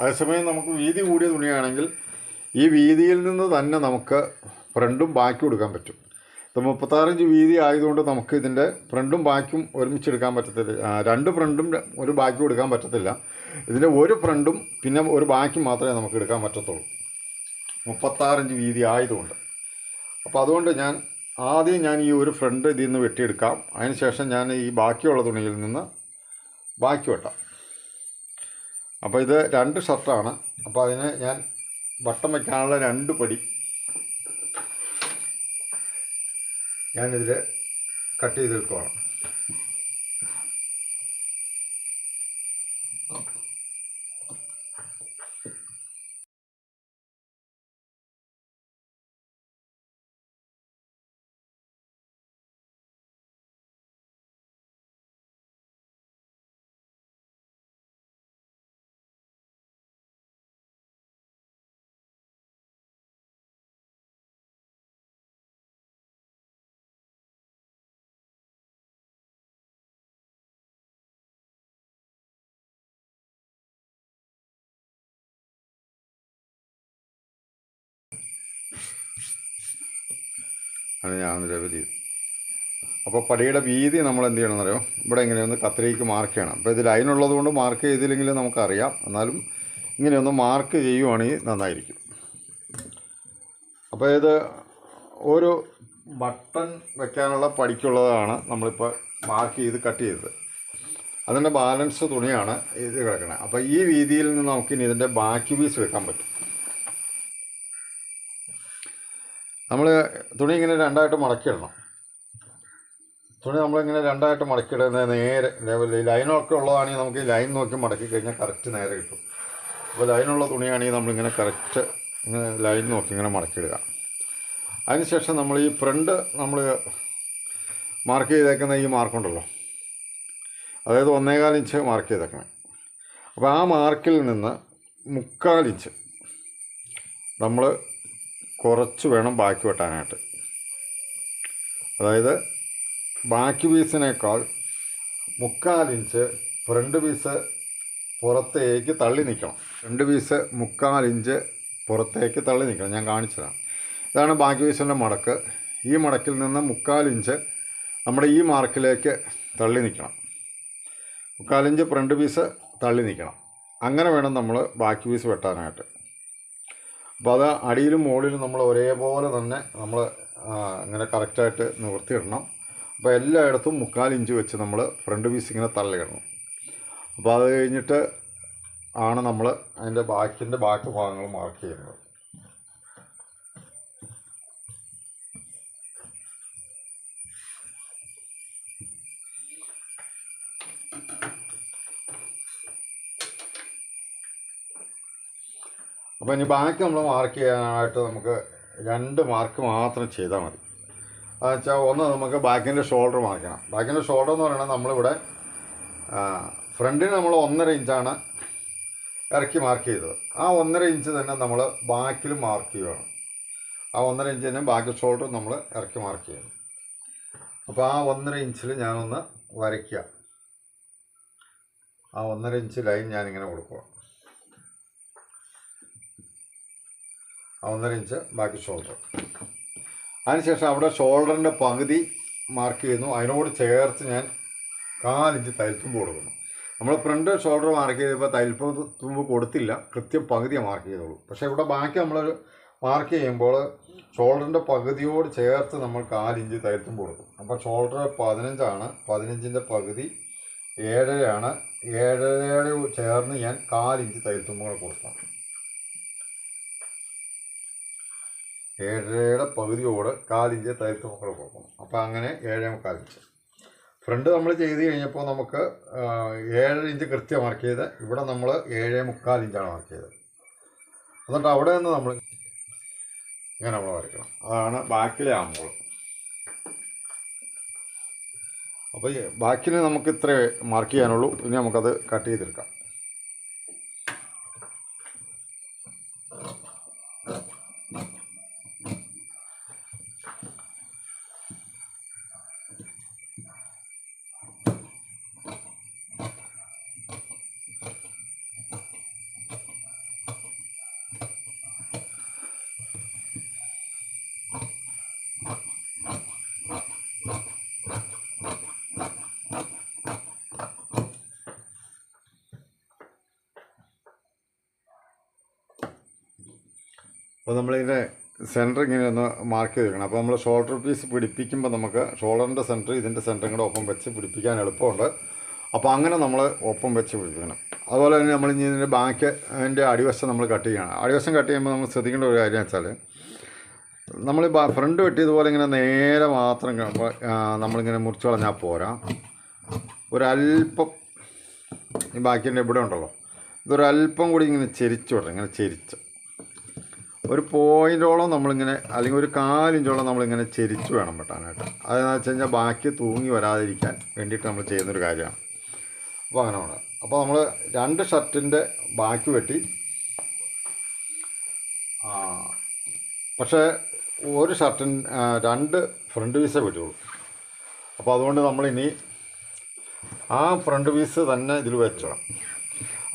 അതേസമയം നമുക്ക് വീതി കൂടിയ തുണിയാണെങ്കിൽ ഈ വീതിയിൽ നിന്ന് തന്നെ നമുക്ക് ഫ്രണ്ടും ബാക്കും എടുക്കാൻ പറ്റും. ഇത് 36 ഇഞ്ച് വീതി ആയതുകൊണ്ട് നമുക്ക് ഇതിൻ്റെ ഫ്രണ്ടും ബാക്കും ഒരുമിച്ചെടുക്കാൻ പറ്റത്തില്ല. 2 ഫ്രണ്ടും ഒരു ബാക്കും എടുക്കാൻ പറ്റത്തില്ല. ഇതിൻ്റെ ഒരു ഫ്രണ്ടും പിന്നെ ഒരു ബാക്കും മാത്രമേ നമുക്ക് എടുക്കാൻ പറ്റത്തുള്ളൂ, 36 ഇഞ്ച് വീതി ആയതുകൊണ്ട്. അപ്പോൾ അതുകൊണ്ട് ആദ്യം ഞാൻ ഈ ഒരു ഫ്രണ്ട് ഇതിൽ നിന്ന് വെട്ടിയെടുക്കാം. അതിന് ശേഷം ഞാൻ ഈ ബാക്കിയുള്ള തുണിയിൽ നിന്ന് ബാക്കി വെട്ടാം. അപ്പോൾ ഇത് 2 ഷർട്ടാണ്. അപ്പോൾ അതിന് ഞാൻ ബട്ടൺ വയ്ക്കാനുള്ള 2 പടി ഞാനിതിൽ കട്ട് ചെയ്തെടുക്കുകയാണ്. അത് ഞാൻ നിരവധി. അപ്പോൾ പടിയുടെ വീതി നമ്മൾ എന്ത് ചെയ്യണമെന്നറിയോ, ഇവിടെ ഇങ്ങനെയൊന്ന് കത്രിക്ക് മാർക്ക് ചെയ്യണം. അപ്പോൾ ഇത് ലൈനുള്ളത് കൊണ്ട് മാർക്ക് ചെയ്തില്ലെങ്കിൽ നമുക്കറിയാം, എന്നാലും ഇങ്ങനെയൊന്ന് മാർക്ക് ചെയ്യുവാണെങ്കിൽ നന്നായിരിക്കും. അപ്പോൾ ഇത് ഒരു ബട്ടൺ വയ്ക്കാനുള്ള പടിക്കുള്ളതാണ് നമ്മളിപ്പോൾ മാർക്ക് ചെയ്ത് കട്ട് ചെയ്തത്. അതിൻ്റെ ബാലൻസ് തുണിയാണ് ഇത് കിടക്കുന്നത്. അപ്പോൾ ഈ വീതിയിൽ നിന്ന് നമുക്കിനി ഇതിൻ്റെ ബാക്കി പീസ് എടുക്കാൻ പറ്റും. നമ്മൾ തുണി ഇങ്ങനെ 2ആയിട്ട് മടക്കിയിടണം. തുണി നമ്മളിങ്ങനെ 2ആയിട്ട് മടക്കിയിടുന്നത് നേരെ ലൈനൊക്കെ ഉള്ളതാണെങ്കിൽ നമുക്ക് ഈ ലൈൻ നോക്കി മടക്കി കഴിഞ്ഞാൽ കറക്റ്റ് നേരെ കിട്ടും. അപ്പോൾ ലൈനുള്ള തുണിയാണെങ്കിൽ നമ്മളിങ്ങനെ കറക്റ്റ് ഇങ്ങനെ ലൈൻ നോക്കി ഇങ്ങനെ മടക്കിയിടുക. അതിനുശേഷം നമ്മൾ ഈ ഫ്രണ്ട് നമ്മൾ മാർക്ക് ചെയ്തേക്കുന്ന ഈ മാർക്കുണ്ടല്ലോ, അതായത് 1.25 ഇഞ്ച് മാർക്ക് ചെയ്തേക്കണം. അപ്പോൾ ആ മാർക്കിൽ നിന്ന് 3/4 ഇഞ്ച് നമ്മൾ കുറച്ച് വേണം ബാക്കി വെട്ടാനായിട്ട്. അതായത് ബാക്കി പീസിനേക്കാൾ 3/4 ഇഞ്ച് ഫ്രണ്ട് പീസ് പുറത്തേക്ക് തള്ളി നിൽക്കണം. ഫ്രണ്ട് പീസ് 3/4 ഇഞ്ച് പുറത്തേക്ക് തള്ളി നിൽക്കണം. ഞാൻ കാണിച്ചതാണ്. ഇതാണ് ബാക്കി പീസിൻ്റെ മടക്ക്. ഈ മടക്കിൽ നിന്ന് 3/4 ഇഞ്ച് നമ്മുടെ ഈ മാർക്കിലേക്ക് തള്ളി നിൽക്കണം. 3/4 ഇഞ്ച് ഫ്രണ്ട് പീസ് തള്ളി നിൽക്കണം. അങ്ങനെ വേണം നമ്മൾ ബാക്കി പീസ് വെട്ടാനായിട്ട്. അപ്പോൾ അത് അടിയിലും മുകളിലും നമ്മൾ ഒരേപോലെ തന്നെ നമ്മൾ ഇങ്ങനെ കറക്റ്റായിട്ട് നിവർത്തിയിടണം. അപ്പോൾ എല്ലായിടത്തും 3/4 ഇഞ്ച് വെച്ച് നമ്മൾ ഫ്രണ്ട് പീസ് ഇങ്ങനെ തള്ളിയിടണം. അപ്പോൾ അത് കഴിഞ്ഞിട്ട് ആണ് നമ്മൾ അതിൻ്റെ ബാക്കി ഭാഗങ്ങൾ മാർക്ക് ചെയ്യുന്നത്. അപ്പോൾ ഇനി ബാക്കി നമ്മൾ മാർക്ക് ചെയ്യാനായിട്ട് നമുക്ക് 2 മാർക്ക് മാത്രം ചെയ്താൽ മതി. അതെന്ന് വെച്ചാൽ ഒന്ന് നമുക്ക് ബാക്കിൻ്റെ ഷോൾഡർ മാർക്ക് ചെയ്യണം. ബാക്കിൻ്റെ ഷോൾഡർ എന്ന് പറയുന്നത് നമ്മളിവിടെ ഫ്രണ്ടിന് നമ്മൾ 1.5 ഇഞ്ചാണ് ഇറക്കി മാർക്ക് ചെയ്തത്. ആ 1.5 ഇഞ്ച് തന്നെ നമ്മൾ ബാക്കിലും മാർക്ക് ചെയ്യുകയാണ്. ആ 1.5 ഇഞ്ച് തന്നെ ബാക്കി ഷോൾഡർ നമ്മൾ ഇറക്കി മാർക്ക് ചെയ്യണം. അപ്പോൾ ആ 1.5 ഇഞ്ചിൽ ഞാനൊന്ന് വരയ്ക്കുക. ആ 1.5 ഇഞ്ച് ലൈൻ ഞാനിങ്ങനെ കൊടുക്കുക. ആ 1.5 ഇഞ്ച് ബാക്കി ഷോൾഡർ. അതിനുശേഷം അവിടെ ഷോൾഡറിൻ്റെ പകുതി മാർക്ക് ചെയ്യുന്നു. അതിനോട് ചേർത്ത് ഞാൻ 1/4 ഇഞ്ച് തയ്യൽത്തുമ്പ് കൊടുക്കുന്നു. നമ്മൾ ഫ്രണ്ട് ഷോൾഡർ മാർക്ക് ചെയ്തപ്പോൾ തയ്യൽപ്പം തുമ്പ് കൊടുത്തില്ല, കൃത്യം പകുതിയാണ് മാർക്ക് ചെയ്തോളൂ. പക്ഷേ ഇവിടെ ബാക്കി നമ്മൾ മാർക്ക് ചെയ്യുമ്പോൾ ഷോൾഡറിൻ്റെ പകുതിയോട് ചേർത്ത് നമ്മൾ 4 ഇഞ്ച് തയ്യൽത്തുമ്പ് കൊടുക്കും. അപ്പോൾ ഷോൾഡർ 15 15ൻ്റെ പകുതി 7.5 7.5 ചേർന്ന് ഞാൻ 4 ഇഞ്ച് തയ്യൽത്തുമ്പുകൾ കൊടുക്കണം. 7.5 പകുതിയോട് 4 ഇഞ്ച് തയ്യൽത്തുമ്പുകൾ കൊടുക്കണം. അപ്പോൾ അങ്ങനെ 7.25 ഇഞ്ച്. ഫ്രണ്ട് നമ്മൾ ചെയ്ത് കഴിഞ്ഞപ്പോൾ നമുക്ക് 7 ഇഞ്ച് കൃത്യം മാർക്ക് ചെയ്ത്, ഇവിടെ നമ്മൾ 7.25 ഇഞ്ചാണ് മാർക്ക് ചെയ്തത്. എന്നിട്ട് അവിടെ നിന്ന് നമ്മൾ ഇങ്ങനെ നമ്മൾ വരയ്ക്കണം. അതാണ് ബാക്കിലെ ആമ്പോൾ. അപ്പോൾ ഈ ബാക്കിൽ നമുക്ക് ഇത്രേ മാർക്ക് ചെയ്യാനുള്ളൂ. ഇനി നമുക്കത് കട്ട് ചെയ്തെടുക്കാം. അപ്പോൾ നമ്മളിതിൻ്റെ സെൻറ്റർ ഇങ്ങനെ ഒന്ന് മാർക്ക് ചെയ്തിരിക്കണം. അപ്പോൾ നമ്മൾ ഷോൾഡർ പീസ് പിടിപ്പിക്കുമ്പോൾ നമുക്ക് ഷോൾഡറിൻ്റെ സെൻറ്റർ ഇതിൻ്റെ സെൻറ്ററും കൂടെ ഒപ്പം വെച്ച് പിടിപ്പിക്കാൻ എളുപ്പമുണ്ട്. അപ്പോൾ അങ്ങനെ നമ്മൾ ഒപ്പം വെച്ച് പിടിപ്പിക്കണം. അതുപോലെ തന്നെ നമ്മൾ ഇനി ഇതിൻ്റെ ബാക്ക് അതിൻ്റെ അടിവശം നമ്മൾ കട്ട് ചെയ്യണം. അടിവശം കട്ട് ചെയ്യുമ്പോൾ നമ്മൾ ശ്രദ്ധിക്കേണ്ട ഒരു കാര്യം വെച്ചാൽ, നമ്മൾ ഫ്രണ്ട് വെട്ടിയതുപോലെ ഇങ്ങനെ നേരെ മാത്രം നമ്മളിങ്ങനെ മുറിച്ച് കളഞ്ഞാൽ പോരാ. ഒരല്പം ഈ ബാക്കിൻ്റെ ഇവിടെ ഉണ്ടല്ലോ, ഇതൊരല്പം കൂടി ഇങ്ങനെ ചെരിച്ച് വിടണം. ഇങ്ങനെ ചെരിച്ച് ഒരു പോയിൻ്റോളം നമ്മളിങ്ങനെ, അല്ലെങ്കിൽ ഒരു 4 ഇഞ്ചോളം നമ്മളിങ്ങനെ ചെരിച്ച് വേണം വെട്ടാനായിട്ട്. അതെന്ന് വെച്ച് കഴിഞ്ഞാൽ ബാക്കി തൂങ്ങി വരാതിരിക്കാൻ വേണ്ടിയിട്ട് നമ്മൾ ചെയ്യുന്നൊരു കാര്യമാണ്. അപ്പോൾ അങ്ങനെ വേണം. അപ്പോൾ നമ്മൾ 2 ഷർട്ടിൻ്റെ ബാക്കി വെട്ടി, പക്ഷേ ഒരു ഷർട്ടിന് 2 ഫ്രണ്ട് പീസേ വെട്ടുള്ളൂ. അപ്പോൾ അതുകൊണ്ട് നമ്മളിനി ആ ഫ്രണ്ട് പീസ് തന്നെ ഇതിൽ വെച്ചിടാം.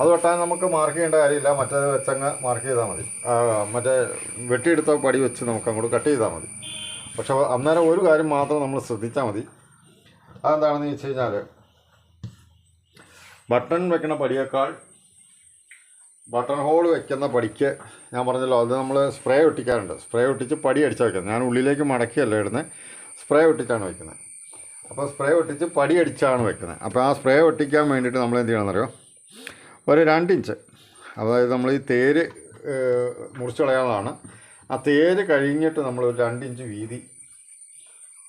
അത് വെട്ടാൻ നമുക്ക് മാർക്ക് ചെയ്യേണ്ട കാര്യമില്ല, മറ്റേത് വെച്ചങ്ങ് മാർക്ക് ചെയ്താൽ മതി. മറ്റേ വെട്ടിയെടുത്ത പടി വെച്ച് നമുക്ക് അങ്ങോട്ട് കട്ട് ചെയ്താൽ മതി. പക്ഷെ അന്നേരം ഒരു കാര്യം മാത്രം നമ്മൾ ശ്രദ്ധിച്ചാൽ മതി. അതെന്താണെന്ന് വെച്ച് കഴിഞ്ഞാൽ, ബട്ടൺ വെക്കുന്ന പടിയേക്കാൾ ബട്ടൺ ഹോൾ വെക്കുന്ന പടിക്ക് ഞാൻ പറഞ്ഞല്ലോ, അത് നമ്മൾ സ്പ്രേ ഒട്ടിക്കാറുണ്ട്. സ്പ്രേ ഒട്ടിച്ച് പടി അടിച്ചാൽ വയ്ക്കുന്നത്. ഞാൻ ഉള്ളിലേക്ക് മടക്കിയല്ല ഇടുന്നത്, സ്പ്രേ ഒട്ടിച്ചാണ് വയ്ക്കുന്നത്. അപ്പോൾ സ്പ്രേ ഒട്ടിച്ച് പടി അടിച്ചാണ് വയ്ക്കുന്നത്. അപ്പോൾ ആ സ്പ്രേ ഒട്ടിക്കാൻ വേണ്ടിയിട്ട് നമ്മൾ എന്ത് ചെയ്യണമെന്നറിയോ, ഒരു 2 ഇഞ്ച്, അതായത് നമ്മൾ ഈ തേര് മുറിച്ച് കളയാനുള്ളതാണ്. ആ തേര് കഴിഞ്ഞിട്ട് നമ്മൾ ഒരു 2 ഇഞ്ച് വീതി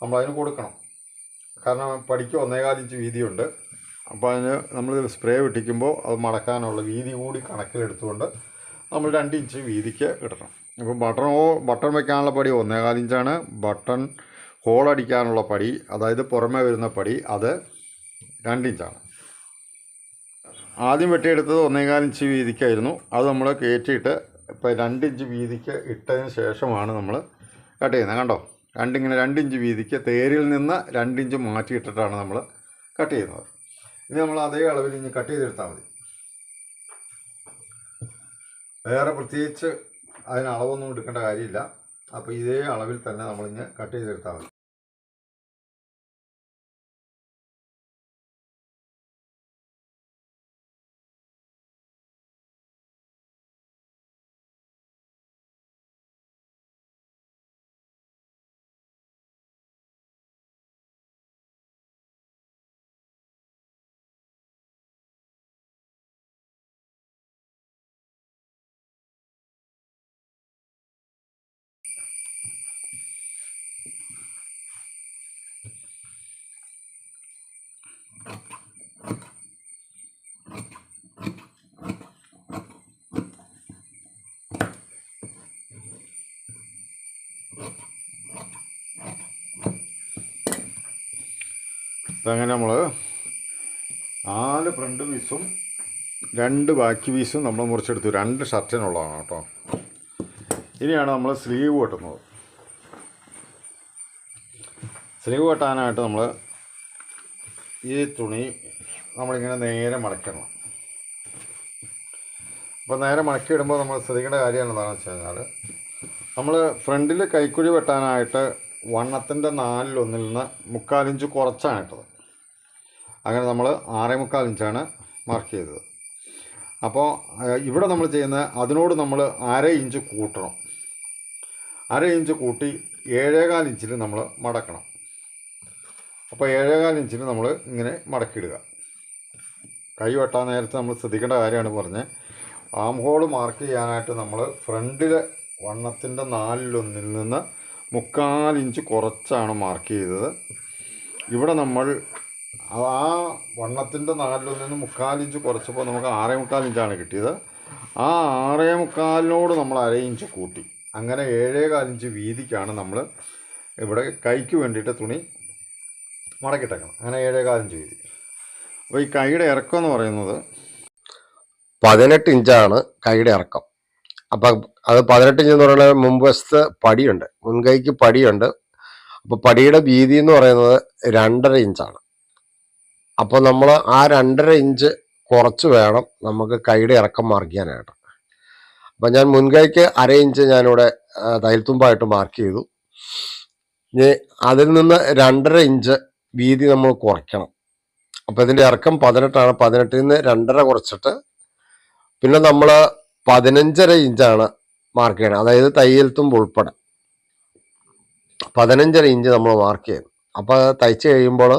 നമ്മളതിന് കൊടുക്കണം. കാരണം പടിക്ക് 1.25 ഇഞ്ച് വീതിയുണ്ട്. അപ്പോൾ അതിന് നമ്മൾ സ്പ്രേ ഒട്ടിക്കുമ്പോൾ അത് മടക്കാനുള്ള വീതി കൂടി കണക്കിലെടുത്തുകൊണ്ട് നമ്മൾ 2 ഇഞ്ച് വീതിക്ക് ഇടണം. അപ്പോൾ ബട്ടൺ വയ്ക്കാനുള്ള പടി 1.25 ഇഞ്ചാണ്. ബട്ടൺ ഹോൾ അടിക്കാനുള്ള പടി, അതായത് പുറമേ വരുന്ന പടി, അത് 2 ഇഞ്ചാണ്. ആദ്യം വെട്ടിയെടുത്തത് 1.25 ഇഞ്ച് വീതിക്കായിരുന്നു. അത് നമ്മൾ കയറ്റിയിട്ട് ഇപ്പോൾ 2 ഇഞ്ച് വീതിക്ക് ഇട്ടതിന് ശേഷമാണ് നമ്മൾ കട്ട് ചെയ്യുന്നത്. കണ്ടോ, 2 ഇഞ്ച് വീതിക്ക് തേരിൽ നിന്ന് 2 ഇഞ്ച് മാറ്റിയിട്ടിട്ടാണ് നമ്മൾ കട്ട് ചെയ്യുന്നത്. ഇനി നമ്മൾ അതേ അളവിൽ ഇനി കട്ട് ചെയ്തെടുത്താൽ മതി. വേറെ പ്രത്യേകിച്ച് അതിന് അളവൊന്നും എടുക്കേണ്ട കാര്യമില്ല. അപ്പോൾ ഇതേ അളവിൽ തന്നെ നമ്മളിങ്ങനെ കട്ട് ചെയ്തെടുത്താൽ മതി. അപ്പം അങ്ങനെ നമ്മൾ 4 ഫ്രണ്ട് പീസും 2 ബാക്ക് പീസും നമ്മൾ മുറിച്ചെടുത്തു. 2 ഷർട്ടിനുള്ളതാണ് കേട്ടോ. ഇനിയാണ് നമ്മൾ സ്ലീവ് വെട്ടുന്നത്. സ്ലീവ് വെട്ടാനായിട്ട് നമ്മൾ ഈ തുണി നമ്മളിങ്ങനെ നേരെ മടക്കണം. അപ്പോൾ നേരെ മടക്കിയിടുമ്പോൾ നമ്മൾ ശ്രദ്ധിക്കേണ്ട കാര്യം എന്താണെന്ന് വെച്ച് കഴിഞ്ഞാൽ, നമ്മൾ ഫ്രണ്ടിൽ കൈക്കുഴി വെട്ടാനായിട്ട് വണ്ണത്തിൻ്റെ 4/1 നിന്ന് 3/4 ഇഞ്ച് കുറച്ചാണ് ഇട്ടത്. അങ്ങനെ നമ്മൾ 6.25 ഇഞ്ചാണ് മാർക്ക് ചെയ്തത്. അപ്പോൾ ഇവിടെ നമ്മൾ ചെയ്യുന്ന അതിനോട് നമ്മൾ 1/2 ഇഞ്ച് കൂട്ടണം. 1/2 ഇഞ്ച് കൂട്ടി 7.25 ഇഞ്ചിൽ നമ്മൾ മടക്കണം. അപ്പോൾ 7.25 ഇഞ്ചിൽ നമ്മൾ ഇങ്ങനെ മടക്കിയിടുക. കൈ വെട്ടാൻ നേരത്തെ നമ്മൾ ശ്രദ്ധിക്കേണ്ട കാര്യമാണ് പറഞ്ഞത്. ആം ഹോൾ മാർക്ക് ചെയ്യാനായിട്ട് നമ്മൾ ഫ്രണ്ടിലെ വണ്ണത്തിൻ്റെ 4/1 നിന്ന് 3/4 ഇഞ്ച് കുറച്ചാണ് മാർക്ക് ചെയ്തത്. ഇവിടെ നമ്മൾ ആ വണ്ണത്തിൻ്റെ 4/1 നിന്ന് 3/4 ഇഞ്ച് കുറച്ചപ്പോൾ നമുക്ക് 6.25 ഇഞ്ചാണ് കിട്ടിയത്. ആ 6.25 നമ്മൾ 1/2 ഇഞ്ച് കൂട്ടി. അങ്ങനെ 7.25 ഇഞ്ച് വീതിക്കാണ് നമ്മൾ ഇവിടെ കൈക്ക് വേണ്ടിയിട്ട് തുണി മടക്കിയിട്ടേക്കണം. അങ്ങനെ 7.25 ഇഞ്ച് വീതി. അപ്പോൾ ഈ കൈയുടെ ഇറക്കം എന്ന് പറയുന്നത് 18 ഇഞ്ചാണ് കൈയുടെ ഇറക്കം. അപ്പം അത് 18 ഇഞ്ച് എന്ന് പറയുന്നത് മുമ്പ് വശത്ത് പടിയുണ്ട്, മുൻകൈക്ക് പടിയുണ്ട്. അപ്പോൾ പടിയുടെ വീതി എന്ന് പറയുന്നത് 2.5 ഇഞ്ചാണ്. അപ്പോൾ നമ്മൾ ആ 2.5 ഇഞ്ച് കുറച്ച് വേണം നമുക്ക് കൈയുടെ ഇറക്കം മാർക്ക് ചെയ്യാനായിട്ട്. അപ്പം ഞാൻ മുൻകൈക്ക് 1/2 ഇഞ്ച് ഞാനിവിടെ തയ്യൽത്തുമ്പായിട്ട് മാർക്ക് ചെയ്തു. ഇനി അതിൽ നിന്ന് 2.5 ഇഞ്ച് വീതി നമ്മൾ കുറയ്ക്കണം. അപ്പോൾ ഇതിൻ്റെ ഇറക്കം 18ആണ്. 18ൽ നിന്ന് 2.5 കുറച്ചിട്ട് പിന്നെ നമ്മൾ 15.5 ഇഞ്ചാണ് മാർക്ക് ചെയ്യണം. അതായത് തയ്യൽത്തുമ്പ് ഉൾപ്പെടെ 15.5 ഇഞ്ച് നമ്മൾ മാർക്ക് ചെയ്യണം. അപ്പോൾ തയ്ച്ച് കഴിയുമ്പോൾ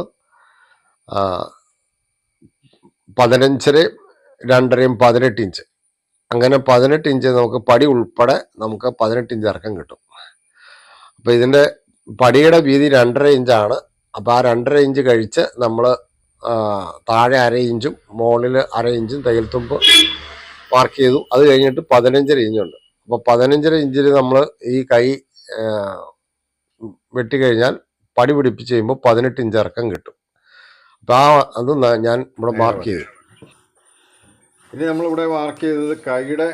15, 2.5, 18 ഇഞ്ച്, അങ്ങനെ 18 ഇഞ്ച് നമുക്ക് പടി ഉൾപ്പെടെ നമുക്ക് 18 ഇഞ്ച് ഇറക്കം കിട്ടും. അപ്പോൾ ഇതിൻ്റെ പടിയുടെ വീതി 2.5 ഇഞ്ചാണ്. അപ്പോൾ ആ 2.5 ഇഞ്ച് കഴിച്ച് നമ്മൾ താഴെ 1/2 ഇഞ്ചും മുകളിൽ 1/2 ഇഞ്ചും തയ്യൽത്തുമ്പ് മാർക്ക് ചെയ്തു. അത് കഴിഞ്ഞിട്ട് 15.5 ഇഞ്ചുണ്ട്. അപ്പോൾ 15.5 ഇഞ്ചിൽ നമ്മൾ ഈ കൈ വെട്ടിക്കഴിഞ്ഞാൽ പടി പിടിപ്പിച്ച് കഴിയുമ്പോൾ 18 ഇഞ്ച് ഇറക്കം കിട്ടും. അപ്പോൾ അത് ഞാൻ ഇവിടെ മാർക്ക് ചെയ്തു. ഇനി നമ്മളിവിടെ മാർക്ക് ചെയ്തത് കൈയുടെ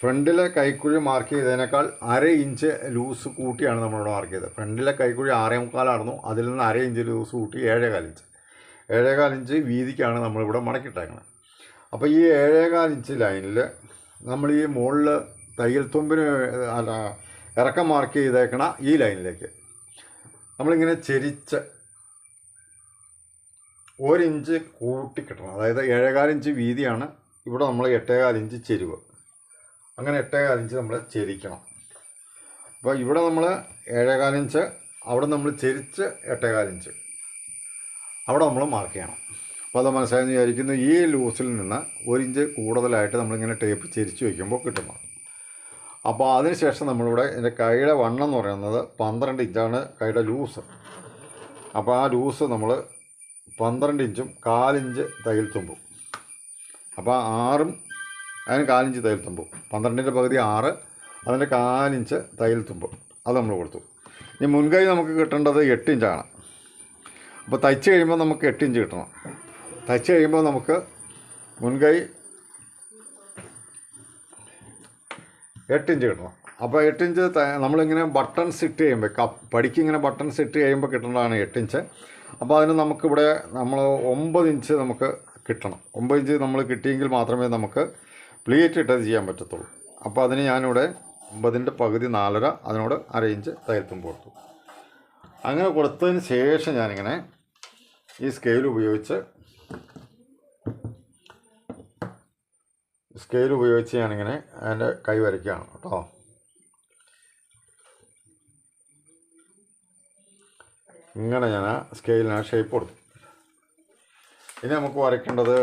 ഫ്രണ്ടിലെ കൈക്കുഴി മാർക്ക് ചെയ്തതിനേക്കാൾ 1/2 ഇഞ്ച് ലൂസ് കൂട്ടിയാണ് നമ്മളിവിടെ മാർക്ക് ചെയ്തത്. ഫ്രണ്ടിലെ കൈക്കുഴി 6.25 ആയിരുന്നു. അതിൽ നിന്ന് 1/2 ഇഞ്ച് ലൂസ് കൂട്ടി 7.25 ഇഞ്ച്. 7.25 ഇഞ്ച് വീതിക്കാണ് നമ്മളിവിടെ മടക്കിയിട്ടേക്കുന്നത്. അപ്പോൾ ഈ 7.25 ഇഞ്ച് ലൈനിൽ നമ്മൾ ഈ മുകളിൽ തയ്യൽ തുമ്പിന് ഇറക്കം മാർക്ക് ചെയ്തേക്കണ ഈ ലൈനിലേക്ക് നമ്മളിങ്ങനെ ചെരിച്ച് 1 ഇഞ്ച് കൂട്ടിക്കിട്ടണം. അതായത് 7.25 ഇഞ്ച് വീതിയാണ്. ഇവിടെ നമ്മൾ 8.25 ഇഞ്ച് ചെരിവ്. അങ്ങനെ 8.25 ഇഞ്ച് നമ്മൾ ചെരിക്കണം. അപ്പോൾ ഇവിടെ നമ്മൾ 7.25 ഇഞ്ച്, അവിടെ നമ്മൾ ചെരിച്ച് 8.25 ഇഞ്ച് അവിടെ നമ്മൾ മാർക്ക് ചെയ്യണം. അപ്പോൾ അത് മനസ്സിലായെന്ന് വിചാരിക്കുന്നു. ഈ ലൂസിൽ നിന്ന് 1 ഇഞ്ച് കൂടുതലായിട്ട് നമ്മളിങ്ങനെ ടേപ്പ് ചെരിച്ച് വയ്ക്കുമ്പോൾ കിട്ടുന്നു. അപ്പോൾ അതിനുശേഷം നമ്മളിവിടെ എൻ്റെ കൈയുടെ വണ്ണം എന്ന് പറയുന്നത് 12 ഇഞ്ചാണ് കൈയുടെ ലൂസ്. അപ്പോൾ ആ ലൂസ് നമ്മൾ 12 ഇഞ്ചും 1/4 ഇഞ്ച് തയ്യൽ തുമ്പും. അപ്പോൾ 6ഉം അതിന് 1/4 ഇഞ്ച് തയ്യൽ തുമ്പും. 12ൻ്റെ പകുതി 6, അതിൻ്റെ 1/4 ഇഞ്ച് തയ്യൽ തുമ്പും അത് നമ്മൾ കൊടുത്തു. ഇനി മുൻകൈ നമുക്ക് കിട്ടേണ്ടത് 8 ഇഞ്ചാണ്. അപ്പോൾ തയ്ച്ച് കഴിയുമ്പോൾ നമുക്ക് 8 ഇഞ്ച് കിട്ടണം. തയ്ച്ച് കഴിയുമ്പോൾ നമുക്ക് മുൻകൈ 8 ഇഞ്ച് കിട്ടണം. അപ്പോൾ 8 ഇഞ്ച് നമ്മളിങ്ങനെ ബട്ടൺസ് ഇട്ട് കഴിയുമ്പോൾ പടിക്ക് ഇങ്ങനെ ബട്ടൺസ് ഇട്ട് കഴിയുമ്പോൾ കിട്ടേണ്ടതാണ് 8 ഇഞ്ച്. അപ്പോൾ അതിന് നമുക്കിവിടെ നമ്മൾ 9 ഇഞ്ച് നമുക്ക് കിട്ടണം. 9 ഇഞ്ച് നമ്മൾ കിട്ടിയെങ്കിൽ മാത്രമേ നമുക്ക് പ്ലീറ്റ് ഇട്ടത് ചെയ്യാൻ പറ്റത്തുള്ളൂ. അപ്പോൾ അതിന് ഞാനിവിടെ 9ൻ്റെ പകുതി 4.5, അതിനോട് 1/2 ഇഞ്ച് തയ്യൽ തുമ്പ് കൊടുത്തു. അങ്ങനെ കൊടുത്തതിന് ശേഷം ഞാനിങ്ങനെ ഈ സ്കെയിൽ ഉപയോഗിച്ച് ഞാനിങ്ങനെ അതിൻ്റെ കൈ വരയ്ക്കുകയാണ് കേട്ടോ. ഇങ്ങനെ ഞാൻ ആ സ്കെയിലിന് ഷേപ്പ് കൊടുത്തു. ഇനി നമുക്ക് വരയ്ക്കേണ്ടത്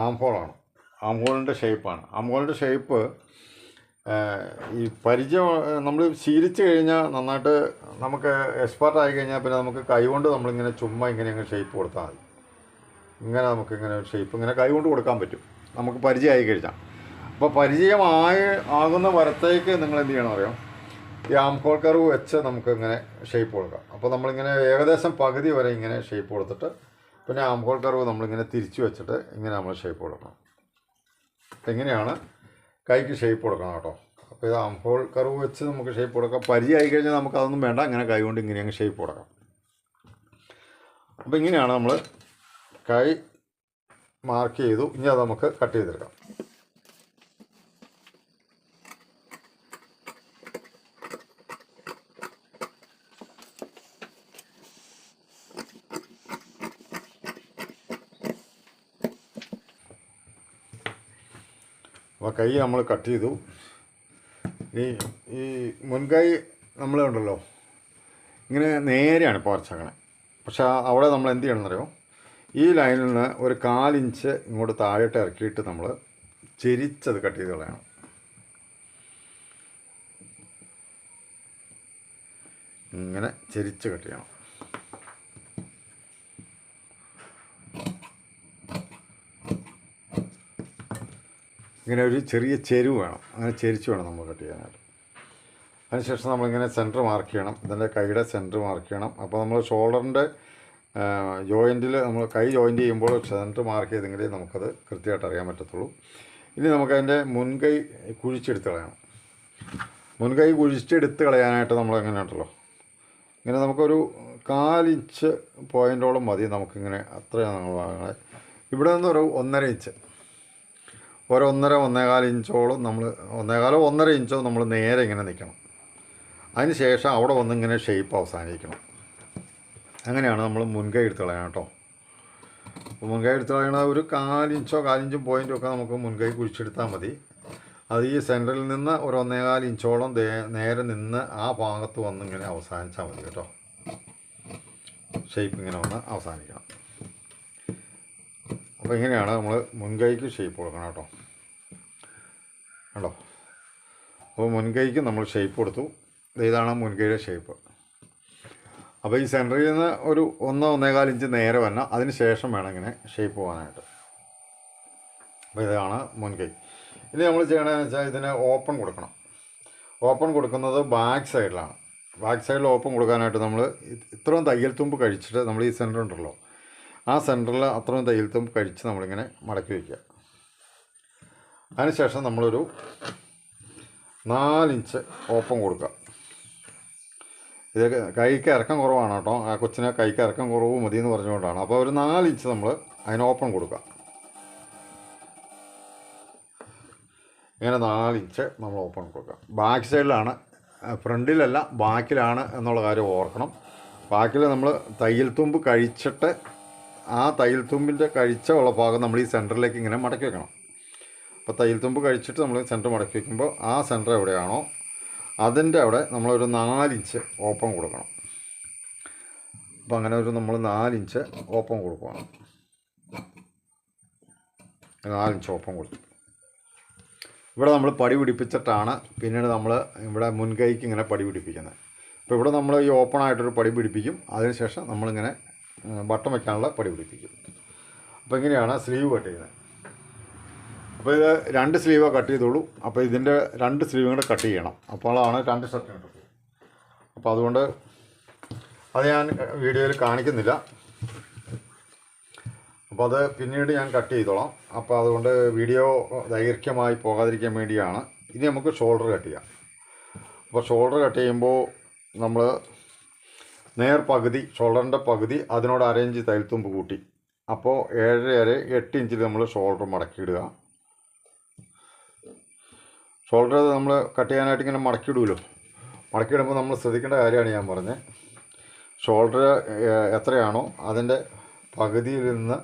ആം ഹോളാണ്. ആം ഹോളിൻ്റെ ഷേപ്പാണ്. ആം ഹോളിൻ്റെ ഷേപ്പ് ഈ പരിചയം നമ്മൾ ശീലിച്ച് കഴിഞ്ഞാൽ നന്നായിട്ട് നമുക്ക് എക്സ്പേർട്ടായി കഴിഞ്ഞാൽ പിന്നെ നമുക്ക് കൈകൊണ്ട് നമ്മളിങ്ങനെ ചുമ്മാ ഇങ്ങനെ ഷേപ്പ് കൊടുത്താൽ മതി. ഇങ്ങനെ നമുക്കിങ്ങനെ ഒരു ഷേപ്പ് ഇങ്ങനെ കൈകൊണ്ട് കൊടുക്കാൻ പറ്റും നമുക്ക് പരിചയമായി കഴിഞ്ഞാൽ. അപ്പോൾ ആകുന്ന വരത്തേക്ക് നിങ്ങൾ എന്ത് ചെയ്യണം അറിയാം, ഈ ആം ഹോൾ കർവ് വെച്ച് നമുക്കിങ്ങനെ ഷേപ്പ് കൊടുക്കാം. അപ്പോൾ നമ്മളിങ്ങനെ ഏകദേശം പകുതി വരെ ഇങ്ങനെ ഷേപ്പ് കൊടുത്തിട്ട് പിന്നെ ആം ഹോൾ കർവ് നമ്മളിങ്ങനെ തിരിച്ചു വെച്ചിട്ട് ഇങ്ങനെ നമ്മൾ ഷേപ്പ് കൊടുക്കണം. എങ്ങനെയാണ് കൈക്ക് ഷേപ്പ് കൊടുക്കണം കേട്ടോ. അപ്പോൾ ഇത് ആം ഹോൾ കർവ് വെച്ച് നമുക്ക് ഷേപ്പ് കൊടുക്കാം. പരിചയമായി കഴിഞ്ഞാൽ നമുക്ക് അതൊന്നും വേണ്ട, അങ്ങനെ കൈ കൊണ്ട് ഇങ്ങനെ അങ്ങ് ഷേപ്പ് കൊടുക്കാം. അപ്പോൾ ഇങ്ങനെയാണ് നമ്മൾ കൈ മാർക്ക് ചെയ്തു. ഇനി അത് നമുക്ക് കട്ട് ചെയ്തെടുക്കാം. അപ്പോൾ കൈ നമ്മൾ കട്ട് ചെയ്തു. ഈ മുൻകൈ നമ്മളുണ്ടല്ലോ ഇങ്ങനെ നേരെയാണ് ഇപ്പോൾ വരച്ചേക്കണേ. പക്ഷേ അവിടെ നമ്മൾ എന്ത് ചെയ്യണമെന്നറിയോ, ഈ ലൈനിൽ നിന്ന് ഒരു 1/4 ഇഞ്ച് ഇങ്ങോട്ട് താഴോട്ട് ഇറക്കിയിട്ട് നമ്മൾ ചെരിച്ചത് കട്ട് ചെയ്ത് കളയണം. ഇങ്ങനെ ചെരിച്ച് കട്ട് ചെയ്യണം. ഇങ്ങനെ ഒരു ചെറിയ ചെരുവ് വേണം, അങ്ങനെ ചെരിച്ച് വേണം നമ്മൾ കട്ട് ചെയ്യാനായിട്ട്. അതിനുശേഷം നമ്മളിങ്ങനെ സെൻറ്റർ മാർക്ക് ചെയ്യണം, ഇതിൻ്റെ കൈയുടെ സെൻറ്റർ മാർക്ക് ചെയ്യണം. അപ്പോൾ നമ്മൾ ഷോൾഡറിൻ്റെ ജോയിൻറ്റിൽ നമ്മൾ കൈ ജോയിൻറ്റ് ചെയ്യുമ്പോൾ സെൻറ്റർ മാർക്ക് ചെയ്തെങ്കിലേ നമുക്കത് കൃത്യമായിട്ട് അറിയാൻ പറ്റത്തുള്ളൂ. ഇനി നമുക്കതിൻ്റെ മുൻകൈ കുഴിച്ചെടുത്ത് കളയണം. മുൻകൈ കുഴിച്ചെടുത്ത് കളയാനായിട്ട് നമ്മൾ എങ്ങനെ ഉണ്ടല്ലോ, ഇങ്ങനെ നമുക്കൊരു 1/4 ഇഞ്ച് പോയിൻറ്റോളം മതി നമുക്കിങ്ങനെ. അത്രയാണ് നമ്മൾ വാങ്ങുന്നത്. ഇവിടെ നിന്നൊരു 1.5 ഇഞ്ച്, ഒരു 1.5 ഇഞ്ചോളം നമ്മൾ 1.5 ഇഞ്ചോ നമ്മൾ നേരെ ഇങ്ങനെ നിൽക്കണം. അതിന് ശേഷം അവിടെ വന്നിങ്ങനെ ഷേപ്പ് അവസാനിക്കണം. അങ്ങനെയാണ് നമ്മൾ മുൻകൈ എടുത്ത് കളയണം കേട്ടോ. അപ്പോൾ മുൻകൈ എടുത്ത് കളയണ ഒരു 1/4 ഇഞ്ചോ 1/4 ഇഞ്ചും പോയിൻറ്റും ഒക്കെ നമുക്ക് മുൻകൈ കുഴിച്ചെടുത്താൽ മതി. അത് ഈ സെൻറ്ററിൽ നിന്ന് ഒരു 1.25 ഇഞ്ചോളം നേരെ നിന്ന് ആ ഭാഗത്ത് വന്നിങ്ങനെ അവസാനിച്ചാൽ മതി കേട്ടോ. ഷേപ്പ് ഇങ്ങനെ വന്ന് അവസാനിക്കണം. അപ്പോൾ ഇങ്ങനെയാണ് നമ്മൾ മുൻകൈക്ക് ഷേപ്പ് കൊടുക്കണം കേട്ടോ. കണ്ടോ? അപ്പോൾ മുൻകൈക്ക് നമ്മൾ ഷേപ്പ് കൊടുത്തു. ഇതാണ് മുൻകൈയുടെ ഷേപ്പ്. അപ്പോൾ ഈ സെൻറ്ററിൽ നിന്ന് ഒരു 1-1.25 ഇഞ്ച് നേരെ വരണം. അതിന് ശേഷം വേണം ഇങ്ങനെ ഷേപ്പ് പോകാനായിട്ട്. അപ്പോൾ ഇതാണ് മുൻകൈ. ഇനി നമ്മൾ ചെയ്യണമെന്ന് വെച്ചാൽ ഇതിന് ഓപ്പൺ കൊടുക്കണം. ഓപ്പൺ കൊടുക്കുന്നത് ബാക്ക് സൈഡിലാണ്. ബാക്ക് സൈഡിൽ ഓപ്പൺ കൊടുക്കാനായിട്ട് നമ്മൾ ഇത്രയും തയ്യൽ തുമ്പ് കഴിച്ചിട്ട് നമ്മൾ ഈ സെൻറ്റർ ഉണ്ടല്ലോ, ആ സെൻറ്ററിൽ അത്രയും തയ്യൽ തുമ്പ് കഴിച്ച് നമ്മളിങ്ങനെ മടക്കി വയ്ക്കുക. അതിനുശേഷം നമ്മളൊരു 4 ഇഞ്ച് ഓപ്പൺ കൊടുക്കുക. ഇത് കൈക്ക് ഇറക്കം കുറവാണ് കേട്ടോ. ആ കൊച്ചിനെ കൈക്ക് ഇറക്കം കുറവ് മതി എന്ന് പറഞ്ഞുകൊണ്ടാണ്. അപ്പോൾ ഒരു 4 ഇഞ്ച് നമ്മൾ അതിന് ഓപ്പൺ കൊടുക്കുക. ഇങ്ങനെ 4 ഇഞ്ച് നമ്മൾ ഓപ്പൺ കൊടുക്കുക. ബാക്ക് സൈഡിലാണ്, ഫ്രണ്ടിലല്ല, ബാക്കിലാണ് എന്നുള്ള കാര്യം ഓർക്കണം. ബാക്കിൽ നമ്മൾ തയ്യൽ തുമ്പ് കഴിച്ചിട്ട് ആ തയ്യൽ തുമ്പിൻ്റെ കഴിച്ച ഉള്ള ഭാഗം നമ്മൾ ഈ സെൻറ്ററിലേക്ക് ഇങ്ങനെ മടക്കി വെക്കണം. അപ്പോൾ തയ്യൽ തുമ്പ് കഴിച്ചിട്ട് നമ്മൾ സെൻറ്റർ മടക്കി വയ്ക്കുമ്പോൾ ആ സെൻറ്റർ എവിടെയാണോ അതിൻ്റെ അവിടെ നമ്മളൊരു 4 ഇഞ്ച് ഓപ്പൺ കൊടുക്കണം. അപ്പോൾ അങ്ങനെ നമ്മൾ 4 ഇഞ്ച് ഓപ്പൺ കൊടുക്കണം. 4 ഇഞ്ച് ഓപ്പൺ കൊടുത്തു. ഇവിടെ നമ്മൾ പടി പിടിപ്പിച്ചിട്ടാണ് പിന്നീട് നമ്മൾ ഇവിടെ മുൻകൈക്ക് ഇങ്ങനെ പടി പിടിപ്പിക്കുന്നത്. അപ്പോൾ ഇവിടെ നമ്മൾ ഈ ഓപ്പൺ ആയിട്ടൊരു പടി പിടിപ്പിക്കും. അതിനുശേഷം നമ്മളിങ്ങനെ ബട്ടൺ വയ്ക്കാനുള്ള പടി പിടിപ്പിക്കും. അപ്പോൾ ഇങ്ങനെയാണ് സ്ലീവ് കട്ട് ചെയ്യുന്നത്. അപ്പോൾ ഇത് 2 സ്ലീവേ കട്ട് ചെയ്തോളൂ. അപ്പോൾ ഇതിൻ്റെ 2 സ്ലീവും കൂടെ കട്ട് ചെയ്യണം. അപ്പോഴാണ് 2 ഷർട്ട് കിട്ടുന്നത്. അപ്പോൾ അതുകൊണ്ട് അത് ഞാൻ വീഡിയോയിൽ കാണിക്കുന്നില്ല. അപ്പോൾ അത് പിന്നീട് ഞാൻ കട്ട് ചെയ്തോളാം. അപ്പോൾ അതുകൊണ്ട് വീഡിയോ ദൈർഘ്യമായി പോകാതിരിക്കാൻ വേണ്ടിയാണ്. ഇനി നമുക്ക് ഷോൾഡർ കട്ട് ചെയ്യാം. അപ്പോൾ ഷോൾഡർ കട്ട് ചെയ്യുമ്പോൾ നമ്മൾ പകുതി, ഷോൾഡറിൻ്റെ പകുതി അതിനോട് 1/2 ഇഞ്ച് തയ്യൽ തുമ്പ് കൂട്ടി. അപ്പോൾ 7.5-8 ഇഞ്ചിൽ നമ്മൾ ഷോൾഡർ മടക്കിയിടുക. ഷോൾഡർ നമ്മൾ കട്ട് ചെയ്യാനായിട്ട് ഇങ്ങനെ മടക്കിയിടുമല്ലോ. മടക്കിയിടുമ്പോൾ നമ്മൾ ശ്രദ്ധിക്കേണ്ട കാര്യമാണ് ഞാൻ പറഞ്ഞത്. ഷോൾഡർ എത്രയാണോ അതിൻ്റെ പകുതിയിൽ നിന്ന്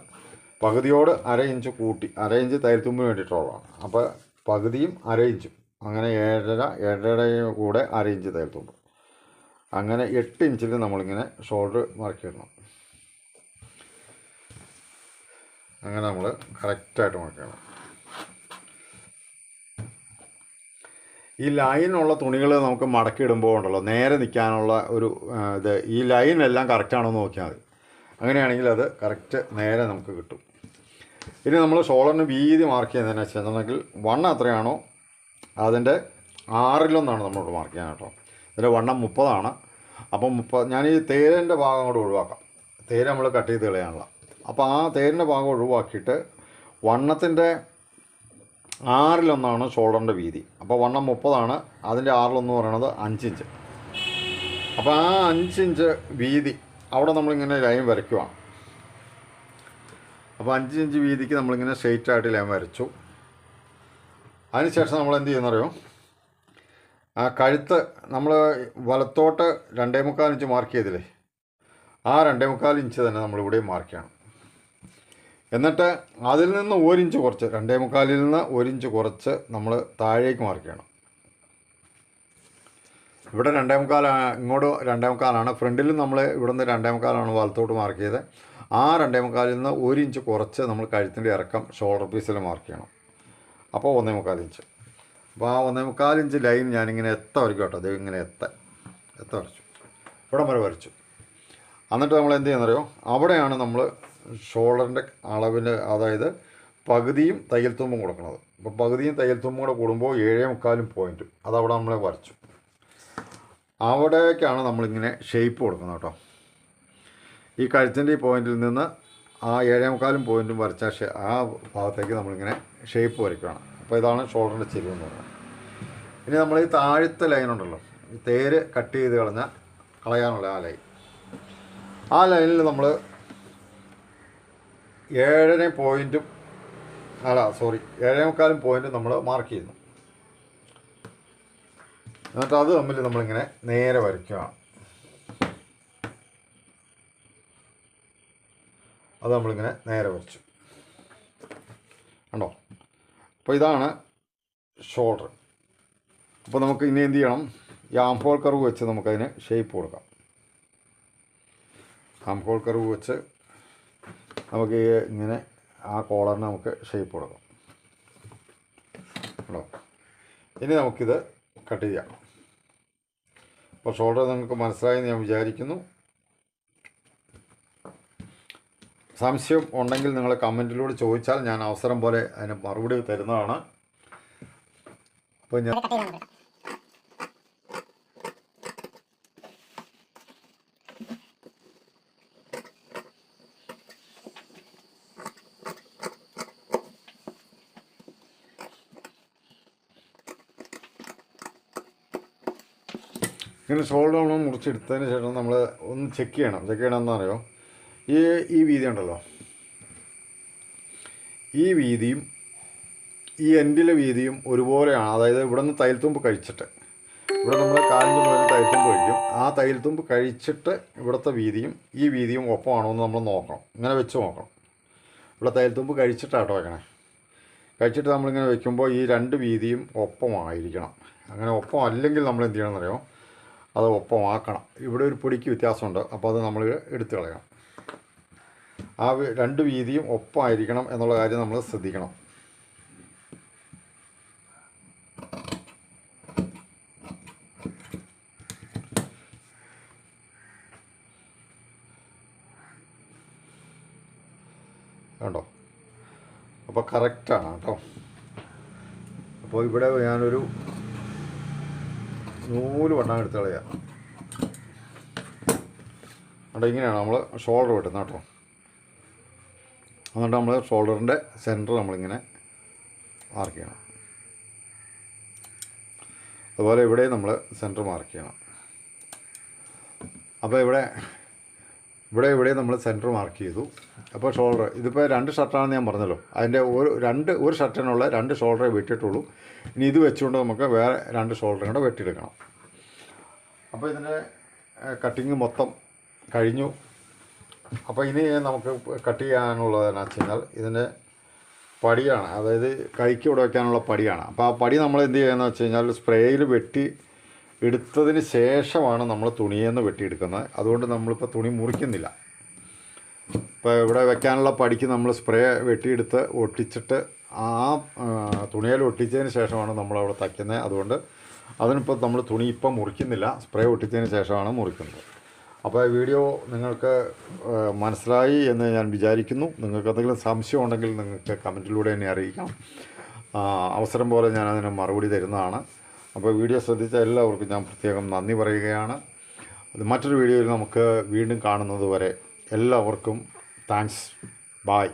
പകുതിയോട് 1/2 ഇഞ്ച് കൂട്ടി, 1/2 ഇഞ്ച് തയ്യൽ തുമ്പിന് വേണ്ടിയിട്ടുള്ളതാണ്. അപ്പോൾ പകുതിയും 1/2 ഇഞ്ചും, അങ്ങനെ 7.5 കൂടെ 1/2 ഇഞ്ച് തയ്യൽ തുമ്പ്, അങ്ങനെ 8 ഇഞ്ചിൽ നമ്മളിങ്ങനെ ഷോൾഡർ മടക്കിയിടണം. അങ്ങനെ നമ്മൾ കറക്റ്റായിട്ട് മടക്കിയിടണം. ഈ ലൈനുള്ള തുണികൾ നമുക്ക് മടക്കിയിടുമ്പോൾ ഉണ്ടല്ലോ, നേരെ നിൽക്കാനുള്ള ഒരു ഇത്, ഈ ലൈനെല്ലാം കറക്റ്റാണോ എന്ന് നോക്കിയാൽ മതി. അങ്ങനെയാണെങ്കിൽ അത് കറക്റ്റ് നേരെ നമുക്ക് കിട്ടും. ഇനി നമ്മൾ ഷോൾഡറിന് വീതി മാർക്ക് ചെയ്യുന്നതെന്ന് വെച്ചിട്ടുണ്ടെങ്കിൽ വണ്ണം എത്രയാണോ അതിൻ്റെ 6/1 നമ്മളോട് മാർക്ക് ചെയ്യാൻ കേട്ടോ. ഇതിൻ്റെ വണ്ണം 30. അപ്പം 30 ഞാൻ ഈ തേരിൻ്റെ ഭാഗം കൂടെ ഒഴിവാക്കാം. തേര് നമ്മൾ കട്ട് ചെയ്ത് കളയാനുള്ള. അപ്പോൾ ആ തേരിൻ്റെ ഭാഗം ഒഴിവാക്കിയിട്ട് വണ്ണത്തിൻ്റെ 6/1 ഷോൾഡറിൻ്റെ വീതി. അപ്പോൾ വണ്ണം 30, അതിൻ്റെ 6/1 പറയുന്നത് 5 ഇഞ്ച്. അപ്പോൾ ആ 5 ഇഞ്ച് വീതി അവിടെ നമ്മളിങ്ങനെ ലൈൻ വരയ്ക്കുവാണ്. അപ്പോൾ 5 ഇഞ്ച് വീതിക്ക് നമ്മളിങ്ങനെ സ്ട്രെയിറ്റായിട്ട് ലൈൻ വരച്ചു. അതിനുശേഷം നമ്മൾ എന്ത് ചെയ്യുന്നറിയോ, ആ കഴുത്ത് നമ്മൾ വലത്തോട്ട് 2.25 ഇഞ്ച് മാർക്ക് ചെയ്തില്ലേ, ആ 2.25 ഇഞ്ച് തന്നെ നമ്മളിവിടെ മാർക്ക് ചെയ്യണം. എന്നിട്ട് അതിൽ നിന്ന് 1 ഇഞ്ച് കുറച്ച് 2.25 നിന്ന് 1 ഇഞ്ച് കുറച്ച് നമ്മൾ താഴേക്ക് മാർക്ക് ചെയ്യണം. ഇവിടെ 2.25 ഇങ്ങോട്ട് 2.25 ഫ്രണ്ടിൽ നമ്മൾ ഇവിടെ നിന്ന് 2.25 വലത്തോട്ട് മാർക്ക് ചെയ്ത് ആ 2.25 നിന്ന് 1 ഇഞ്ച് കുറച്ച് നമ്മൾ കഴുത്തിൻ്റെ ഇറക്കം ഷോൾഡർ പീസിൽ മാർക്ക് ചെയ്യണം. അപ്പോൾ 1.25 ഇഞ്ച്. അപ്പോൾ ആ 1.25 ഇഞ്ച് ലൈൻ ഞാനിങ്ങനെ വരയ്ക്കും കേട്ടോ. അത് ഇങ്ങനെ വരച്ചു, ഇവിടം വരെ വരച്ചു. എന്നിട്ട് നമ്മൾ എന്ത് ചെയ്യുന്നറിയോ, അവിടെയാണ് നമ്മൾ ഷോൾഡറിൻ്റെ അളവിന്, അതായത് പകുതിയും തയ്യൽ തുമ്പും കൊടുക്കുന്നത്. അപ്പോൾ പകുതിയും തയ്യൽ തുമ്പും കൂടെ കൂടുമ്പോൾ 7.25 പോയിൻറ്റും അതവിടെ നമ്മൾ വരച്ചു. അവിടേക്കാണ് നമ്മളിങ്ങനെ ഷേപ്പ് കൊടുക്കുന്നത് കേട്ടോ. ഈ കഴുത്തിൻ്റെ ഈ പോയിൻറ്റിൽ നിന്ന് ആ 7.25 പോയിൻറ്റും വരച്ച ആ ഭാഗത്തേക്ക് നമ്മളിങ്ങനെ ഷേപ്പ് വരയ്ക്കുകയാണ്. അപ്പോൾ ഇതാണ് ഷോൾഡറിൻ്റെ ചെരിവ് എന്ന് പറയുന്നത്. ഇനി നമ്മൾ ഈ താഴത്തെ ലൈനുണ്ടല്ലോ, ഈ തേര് കട്ട് ചെയ്ത് കളയാനുള്ള ആ ലൈൻ, ആ ലൈനിൽ നമ്മൾ 7.25 പോയിൻറ്റും നമ്മൾ മാർക്ക് ചെയ്യുന്നു. എന്നിട്ട് അത് തമ്മിൽ നമ്മളിങ്ങനെ നേരെ വരയ്ക്കുകയാണ്. അത് നമ്മളിങ്ങനെ നേരെ വരച്ചു കണ്ടോ. അപ്പോൾ ഇതാണ് ഷോൾഡർ. അപ്പോൾ നമുക്ക് ഇനി എന്ത് ചെയ്യണം, ഈ ആം ഹോൾ കർവ് വെച്ച് നമുക്കതിന് ഷേപ്പ് കൊടുക്കാം. ആം ഹോൾ കർവ് വെച്ച് നമുക്ക് ഇങ്ങനെ ആ കോളറിന് നമുക്ക് ഷേപ്പ് കൊടുക്കാം കേട്ടോ. ഇനി നമുക്കിത് കട്ട് ചെയ്യാം. അപ്പോൾ ഷോൾഡർ നിങ്ങൾക്ക് മനസ്സിലായെന്ന് ഞാൻ വിചാരിക്കുന്നു. സംശയം ഉണ്ടെങ്കിൽ നിങ്ങൾ കമൻറ്റിലൂടെ ചോദിച്ചാൽ ഞാൻ അവസരം പോലെ അതിന് മറുപടി തരുന്നതാണ്. അപ്പോൾ ഞാൻ ഇങ്ങനെ ഷോൾഡർ നമ്മൾ മുറിച്ചെടുത്തതിന് ശേഷം നമ്മൾ ഒന്ന് ചെക്ക് ചെയ്യണമെന്ന് അറിയോ. ഈ വീതി ഉണ്ടല്ലോ, ഈ വീതിയും ഈ എൻഡിലെ വീതിയും ഒരുപോലെയാണ്. അതായത് ഇവിടെ നിന്ന് തയ്യൽത്തുമ്പ് കഴിച്ചിട്ട്, ഇവിടെ നമ്മൾ കാലിൻ്റെ മുകളിൽ തയ്യൽത്തുമ്പ് കഴിക്കും, ആ തയ്യൽത്തുമ്പ് കഴിച്ചിട്ട് ഇവിടുത്തെ വീതിയും ഈ വീതിയും ഒപ്പമാണോ എന്ന് നമ്മൾ നോക്കണം. ഇങ്ങനെ വെച്ച് നോക്കണം. ഇവിടെ തയ്യൽത്തുമ്പ് കഴിച്ചിട്ടാട്ടോ വയ്ക്കണേ. കഴിച്ചിട്ട് നമ്മളിങ്ങനെ വെക്കുമ്പോൾ ഈ 2 വീതിയും ഒപ്പമായിരിക്കണം. അങ്ങനെ ഒപ്പം അല്ലെങ്കിൽ നമ്മൾ എന്ത് ചെയ്യണമെന്നറിയോ, അത് ഒപ്പമാക്കണം. ഇവിടെ ഒരു പൊടിക്ക് വ്യത്യാസമുണ്ട്, അപ്പോൾ അത് നമ്മൾ എടുത്തു കളയണം. ആ 2 വീതിയും ഒപ്പമായിരിക്കണം എന്നുള്ള കാര്യം നമ്മൾ ശ്രദ്ധിക്കണം. കണ്ടോ, അപ്പോൾ കറക്റ്റാണ് കേട്ടോ. അപ്പോൾ ഇവിടെ ഞാനൊരു നൂല് വണ്ണം എടുത്ത് കളയാം. അവിടെ ഇങ്ങനെയാണ് നമ്മൾ ഷോൾഡർ വെട്ടുന്നത് കേട്ടോ. എന്നിട്ട് നമ്മൾ ഷോൾഡറിൻ്റെ സെൻറ്റർ നമ്മളിങ്ങനെ മാർക്ക് ചെയ്യണം. അതുപോലെ ഇവിടെ നമ്മൾ സെൻറ്റർ മാർക്ക് ചെയ്യണം. അപ്പോൾ ഇവിടെ നമ്മൾ സെൻറ്റർ മാർക്ക് ചെയ്തു. അപ്പോൾ ഷോൾഡർ ഇതിപ്പോൾ 2 ഷർട്ടാണെന്ന് ഞാൻ പറഞ്ഞല്ലോ. അതിൻ്റെ ഒരു ഷർട്ടിനുള്ള 2 ഷോൾഡറേ വെട്ടിയിട്ടുള്ളൂ. ഇനി ഇത് വെച്ചുകൊണ്ട് നമുക്ക് വേറെ 2 ഷോൾഡറും കൂടെ വെട്ടിയെടുക്കണം. അപ്പോൾ ഇതിൻ്റെ കട്ടിങ് മൊത്തം കഴിഞ്ഞു. അപ്പോൾ ഇനി നമുക്ക് കട്ട് ചെയ്യാനുള്ളത് എന്ന് വെച്ച് കഴിഞ്ഞാൽ ഇതിൻ്റെ പടിയാണ്, അതായത് കൈക്ക് ഇവിടെ വയ്ക്കാനുള്ള പടിയാണ്. അപ്പോൾ ആ പടി നമ്മൾ എന്ത് ചെയ്യുകയെന്ന് വെച്ച് കഴിഞ്ഞാൽ സ്പ്രേയിൽ വെട്ടി എടുത്തതിന് ശേഷമാണ് നമ്മൾ തുണിയെന്ന് വെട്ടിയെടുക്കുന്നത്. അതുകൊണ്ട് നമ്മളിപ്പോൾ തുണി മുറിക്കുന്നില്ല. ഇപ്പോൾ ഇവിടെ വെക്കാനുള്ള പടിക്ക് നമ്മൾ സ്പ്രേ വെട്ടിയെടുത്ത് ഒട്ടിച്ചിട്ട് ആ തുണിയിൽ ഒട്ടിച്ചതിന് ശേഷമാണ് നമ്മളവിടെ തയ്ക്കുന്നത്. അതുകൊണ്ട് അതിനിപ്പോൾ നമ്മൾ തുണി ഇപ്പം മുറിക്കുന്നില്ല, സ്പ്രേ ഒട്ടിച്ചതിന് ശേഷമാണ് മുറിക്കുന്നത്. അപ്പോൾ വീഡിയോ നിങ്ങൾക്ക് മനസ്സിലായി എന്ന് ഞാൻ വിചാരിക്കുന്നു. നിങ്ങൾക്ക് എന്തെങ്കിലും സംശയം ഉണ്ടെങ്കിൽ നിങ്ങൾക്ക് കമൻറ്റിലൂടെ എന്നെ അറിയിക്കാം. അവസരം പോലെ ഞാൻ അതിന് മറുപടി തരുന്നതാണ്. അപ്പോൾ വീഡിയോ ശ്രദ്ധിച്ച എല്ലാവർക്കും ഞാൻ പ്രത്യേകം നന്ദി പറയുകയാണ്. മറ്റൊരു വീഡിയോയിൽ നമുക്ക് വീണ്ടും കാണുന്നത് വരെ എല്ലാവർക്കും താങ്ക്സ്. ബായ്.